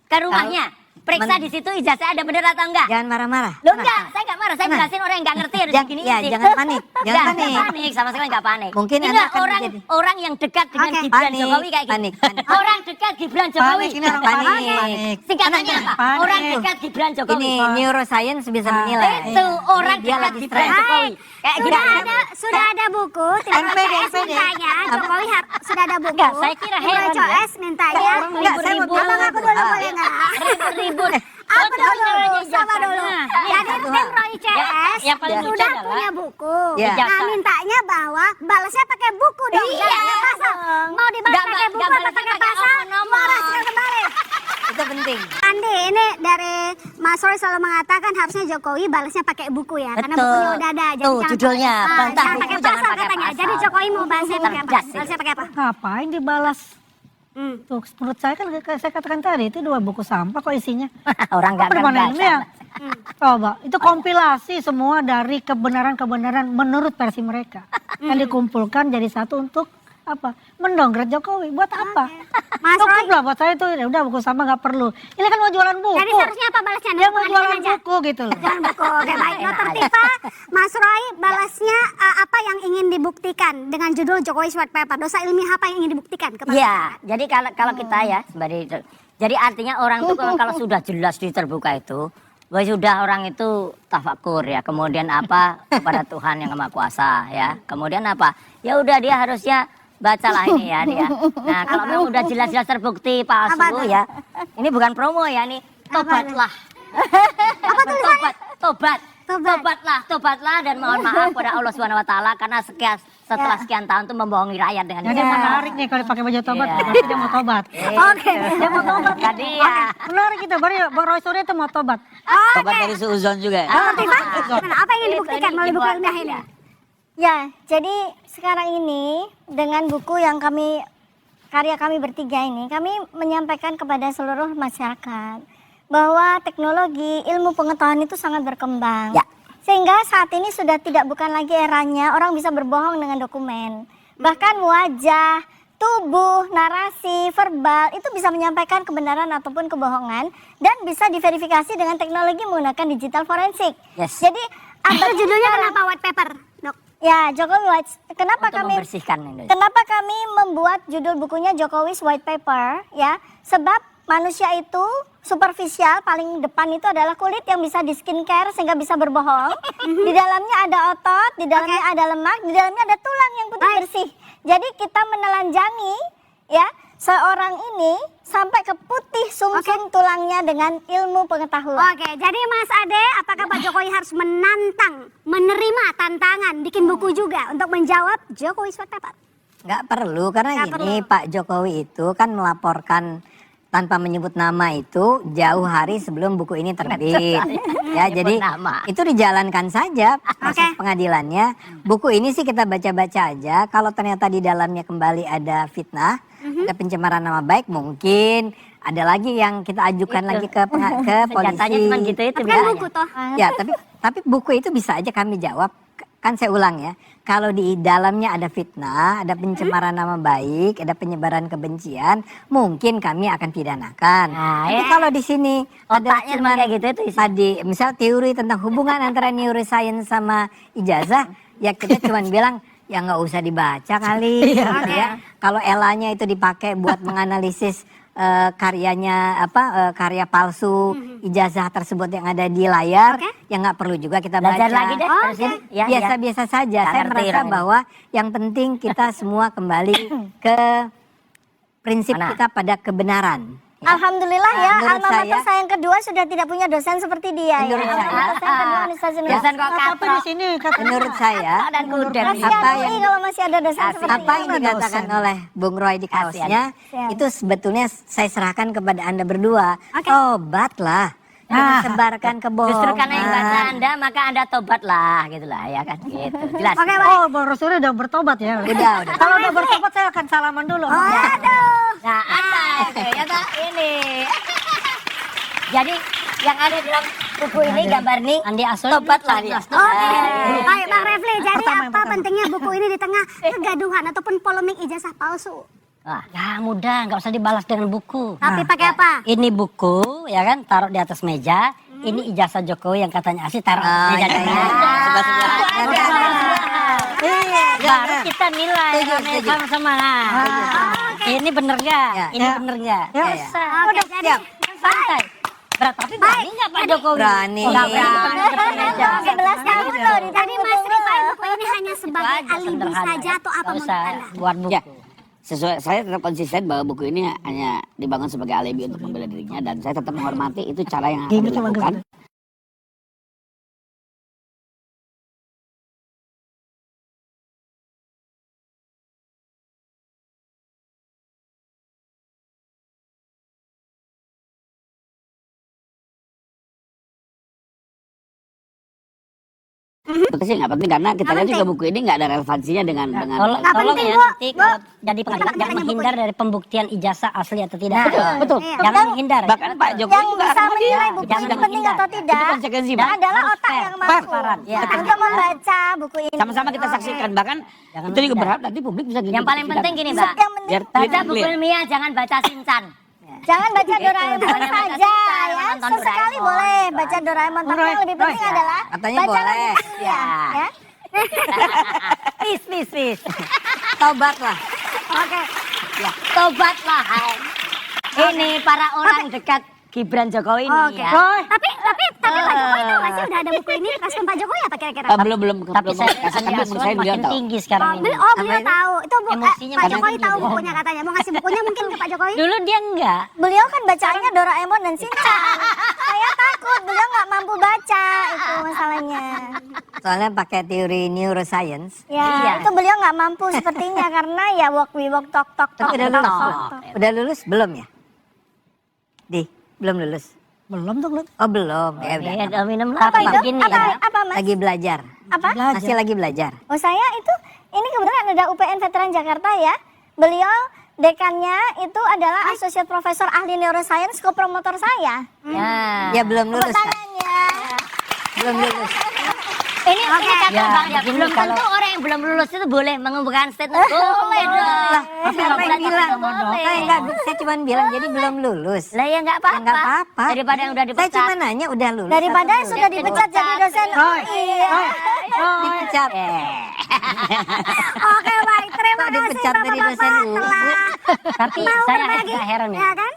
ke rumahnya. Periksa Men- di situ ijazah ada bener atau enggak. jangan marah-marah. Lo enggak, saya enggak marah, saya jelasin orang yang enggak ngerti harus Jangan- begini ya, sih. jangan panik, jangan Enggak panik. sama sekali enggak panik. Mungkin ini Anda akan orang menjadi- orang yang dekat dengan Oke. Gibran Panik, Jokowi kayak gitu. panik. Orang dekat Gibran Jokowi. Panik, ini orang panik. Singkatannya apa? Panik. Orang dekat Gibran Jokowi. Ini neuroscience bisa menilai. Itu orang Dia dekat lagi Gibran stres. Jokowi. Kayak gitu. Sudah ada buku, NPD. mintanya Jokowi sudah ada buku. Enggak, saya kira heran ya. COS mintanya. Enggak, saya mau Abang aku dulu boleh enggak? Ribut-ribut. Aku dulu, sama dulu. Ya, Jadi tim Roy CS yang paling lucu sudah adalah- punya buku. Ya. Nah mintanya bahwa balasnya pakai buku dong. Iya. Jangan pakai pasal. Mau dibalas Nggak pakai buku nggak atau balasnya pakai pakai pasal? omong-omong. Balasnya kembali. Itu penting. Andi, ini dari Mas Roy selalu mengatakan harusnya Jokowi balasnya pakai buku ya, karena Betul. bukunya udah ada. Tuh, judulnya, bantah jangan buku, pakai jangan pasal pakai katanya. pasal. Jadi Jokowi mau balasnya pakai apa? Cerdas itu. Balasnya pakai apa? Ngapain dibalas? Tuh, menurut saya kan saya katakan tadi itu 2 buku sampah kok isinya. Orang enggak Apa dimana baca. ini ya? Coba, itu kompilasi semua dari kebenaran-kebenaran menurut versi mereka. Yang dikumpulkan jadi satu untuk apa? Mendongkrak Jokowi. Buat apa? Mas Cukup Roy, lah buat saya itu ya udah buku sama nggak perlu. Ini kan mau jualan buku. jadi seharusnya apa balasnya? Dia mau Pengadilan jualan aja. buku gitu loh. Jualan buku. Oke, baik. Dokter Tifa, Mas Roy, balasnya apa yang ingin dibuktikan dengan judul Jokowi White Paper? Dosa ilmiah apa yang ingin dibuktikan kepada Iya, jadi kalau kita ya jadi artinya orang tuh kalau sudah jelas di terbuka itu, bahwa sudah orang itu tafakur ya, kemudian apa kepada Tuhan yang Maha Kuasa ya, kemudian apa, ya udah dia harusnya bacalah ini ya dia. Nah kalau memang udah jelas-jelas terbukti Apa palsu tuh? ya, ini bukan promo ya, ini tobatlah. Tobatlah dan mohon maaf pada Allah Subhanahu wa taala karena setelah sekian tahun tuh membohongi rakyat dengan Jadi menarik nih kalau pakai baju tobat, Iya. berarti dia mau tobat. Oke. Dia mau tobat. Tadi ya. Menarik kita, baru Bang Roy Suryo itu mau tobat. Tobat dari suuzon juga. Dokter Tifa, gimana? Apa yang ingin dibuktikan melalui buku ilmiah ini? Ya, jadi sekarang ini dengan buku yang karya kami bertiga ini, kami menyampaikan kepada seluruh masyarakat bahwa teknologi, ilmu pengetahuan itu sangat berkembang. Ya. Sehingga saat ini sudah bukan lagi eranya orang bisa berbohong dengan dokumen. Bahkan wajah, tubuh, narasi, verbal itu bisa menyampaikan kebenaran ataupun kebohongan dan bisa diverifikasi dengan teknologi menggunakan digital forensik. Yes. Jadi Itu judulnya kenapa white paper, Dok? ya Jokowi White. Kenapa Untuk kami membersihkan Indonesia. Kenapa kami membuat judul bukunya Jokowi's White Paper ya? Sebab manusia itu superficial, paling depan itu adalah kulit yang bisa di skincare sehingga bisa berbohong. Di dalamnya ada otot, di dalamnya ada lemak, di dalamnya ada tulang yang putih bersih. Jadi kita menelanjangi ya seorang ini sampai ke putih sumsum tulangnya dengan ilmu pengetahuan. Oke, jadi Mas Ade, apakah Pak Jokowi harus menerima tantangan, bikin buku juga untuk menjawab Jokowi White Paper? Nggak perlu, karena Nggak gini Pak Jokowi itu kan melaporkan tanpa menyebut nama itu jauh hari sebelum buku ini terbit. Ya, jadi nama. itu dijalankan saja proses Oke. pengadilannya. Buku ini sih kita baca-baca aja. Kalau ternyata di dalamnya kembali ada fitnah, ada pencemaran nama baik, mungkin ada lagi yang kita ajukan Itu. lagi ke polisi. Senjatanya cuma gitu itu Tapi kan biasanya. buku toh. Ya, tapi buku itu bisa aja kami jawab. Kan saya ulang ya, kalau di dalamnya ada fitnah, ada pencemaran nama baik, ada penyebaran kebencian, mungkin kami akan pidanakan. Nah, Tapi ya. kalau di sini ada Otaknya cuma kayak gitu itu isi. tadi, misal teori tentang hubungan antara neuroscience sama ijazah, ya kita cuma bilang ya nggak usah dibaca kali. gitu ya. Kalau elanya itu dipakai buat menganalisis karyanya karya palsu ijazah tersebut yang ada di layar, ya nggak perlu juga kita Belajar baca. lagi deh, terusin. Ya, Biasa-biasa saja. Nggak Saya ngerti merasa orang ini. bahwa yang penting kita semua kembali ke prinsip Mana? kita pada kebenaran. Alhamdulillah Nah, ya, menurut alma mater saya- saya yang kedua sudah tidak punya dosen seperti dia ya. Menurut saya- Alma mater saya yang kedua Universitas Indonesia. Dosen kok Tapi katrok. di sini kata Menurut saya, Dan kuda. Kasihan apa UI yang- kalau masih ada dosen seperti apa ini. yang dikatakan oleh Bung Roy di kaosnya Siap. itu sebetulnya saya serahkan kepada Anda berdua. Oke. Tobatlah. Jangan sebarkan kebohongan. Justru karena yang baca Anda, maka Anda tobatlah gitu lah ya kan gitu. Jelas. Oke, baik. Oh, Bang Roy Suryo udah bertobat ya. Udah. Kalau udah bertobat saya akan salaman dulu. Aduh. Nah, Anda ternyata ini. Jadi yang ada dalam buku ini gambar nih Andi Asul tobatlah dia. Oke, baik Bang Refli. Jadi Pertama, yang apa pertama. pentingnya buku ini di tengah kegaduhan ataupun polemik ijazah palsu? Wah, Ya mudah, nggak usah dibalas dengan buku. Tapi pakai apa? Ini buku, ya kan, taruh di atas meja. Ini ijazah Jokowi yang katanya asli taruh di atas meja. iya, iya. Baru kita nilai Setuju, rame setuju. sama-sama. Nah, ini bener nggak? Ya. Ini bener nggak? Ya. Bisa. Oke, jadi Santai. Berat, tapi berani nggak Pak Jokowi? Berani. Nggak berani. Depan meja. 11 tahun loh di Jadi Mas Rifai buku ini hanya sebagai aja, alibi sederhana. saja atau apa Nggak menurut usah Anda? buat buku. Ya, sesuai saya tetap konsisten bahwa buku ini hanya dibangun sebagai alibi untuk membela dirinya dan saya tetap menghormati itu cara yang akan Gini tuh bagus. dilakukan. Betul sih nggak penting karena kita Nggak lihat juga penting. buku ini nggak ada relevansinya dengan Tolong, Nggak tolong penting, ya Bu. nanti kalau jadi Kita pengadilan jangan tanya menghindar dari pembuktian ijazah asli atau tidak. betul. Iya. Jangan menghindar. Bahkan Pak Jokowi Yang juga bisa akan menilai dia. buku Jangan ini penting menghindar. atau tidak Itu konsekuensi, Pak. adalah Harus otak fair, yang mampu transparan. Ya. untuk membaca buku ini. Sama-sama kita saksikan bahkan Jangan itu juga menghindar. berharap nanti publik bisa Yang paling penting gini, Mbak. Yang penting biar Baca clear. buku ilmiah, jangan baca Shinchan. jangan baca Doraemon jangan baca saja Shinchan, ya. nonton Sesekali Doraemon. boleh baca Doraemon, tapi yang lebih penting adalah Katanya baca boleh. buku ilmiah, ya. Please. Tobatlah. Oke. Tobatlah. Ini para orang dekat Gibran Jokowi ini Oke. ya. Tapi Pak Jokowi tahu nggak sih udah ada buku ini respon Pak Jokowi apa kira-kira? Belum Tapi saya kasih Andi menurut Aswan saya beliau makin tahu. tinggi sekarang ini. Beliau tahu. Itu Emosinya Pak makin Jokowi tinggi tahu dia. bukunya katanya. Mau ngasih bukunya mungkin ke Pak Jokowi? Dulu dia enggak. Beliau kan bacanya Doraemon dan Shinchan. Saya takut beliau nggak mampu baca, itu masalahnya. Soalnya pakai teori neuroscience. Ya, Iya. itu beliau nggak mampu sepertinya karena ya walk we walk talk talk talk. Tapi udah talk, lulus. talk, talk. Udah lulus belum ya? Belum lulus. Belum dong, Lut. Oh belum. Ya udah. Ya, udah minum Apa lah itu? begini Apa, ya. apa mas? Lagi belajar. Apa? Masih lagi belajar. Oh saya itu, ini kebetulan ada UPN Veteran Jakarta ya. Beliau dekannya itu adalah Associate Profesor Ahli Neuroscience, co-promotor saya. Ya. Ya belum lulus kan? Tangannya. Belum lulus. Ini kata Ya, Bang ya, begini belum kalau- tentu orang yang belum lulus itu boleh mengumpulkan statement. Boleh dong. Lah, siapa yang bilang? Boleh. Saya enggak, saya cuma bilang jadi belum lulus. Lah ya nggak apa-apa. Enggak apa-apa. Daripada yang udah Saya dipecat. cuma nanya udah lulus. Daripada atau yang sudah belum. dipecat jadi dosen. Oh, iya. Dipecat. Oke baik, terima Kok kasih dipecat dari dosen Bapak-Bapak dulu? telah Tapi mau saya berbagi, agak heran ya. ya kan?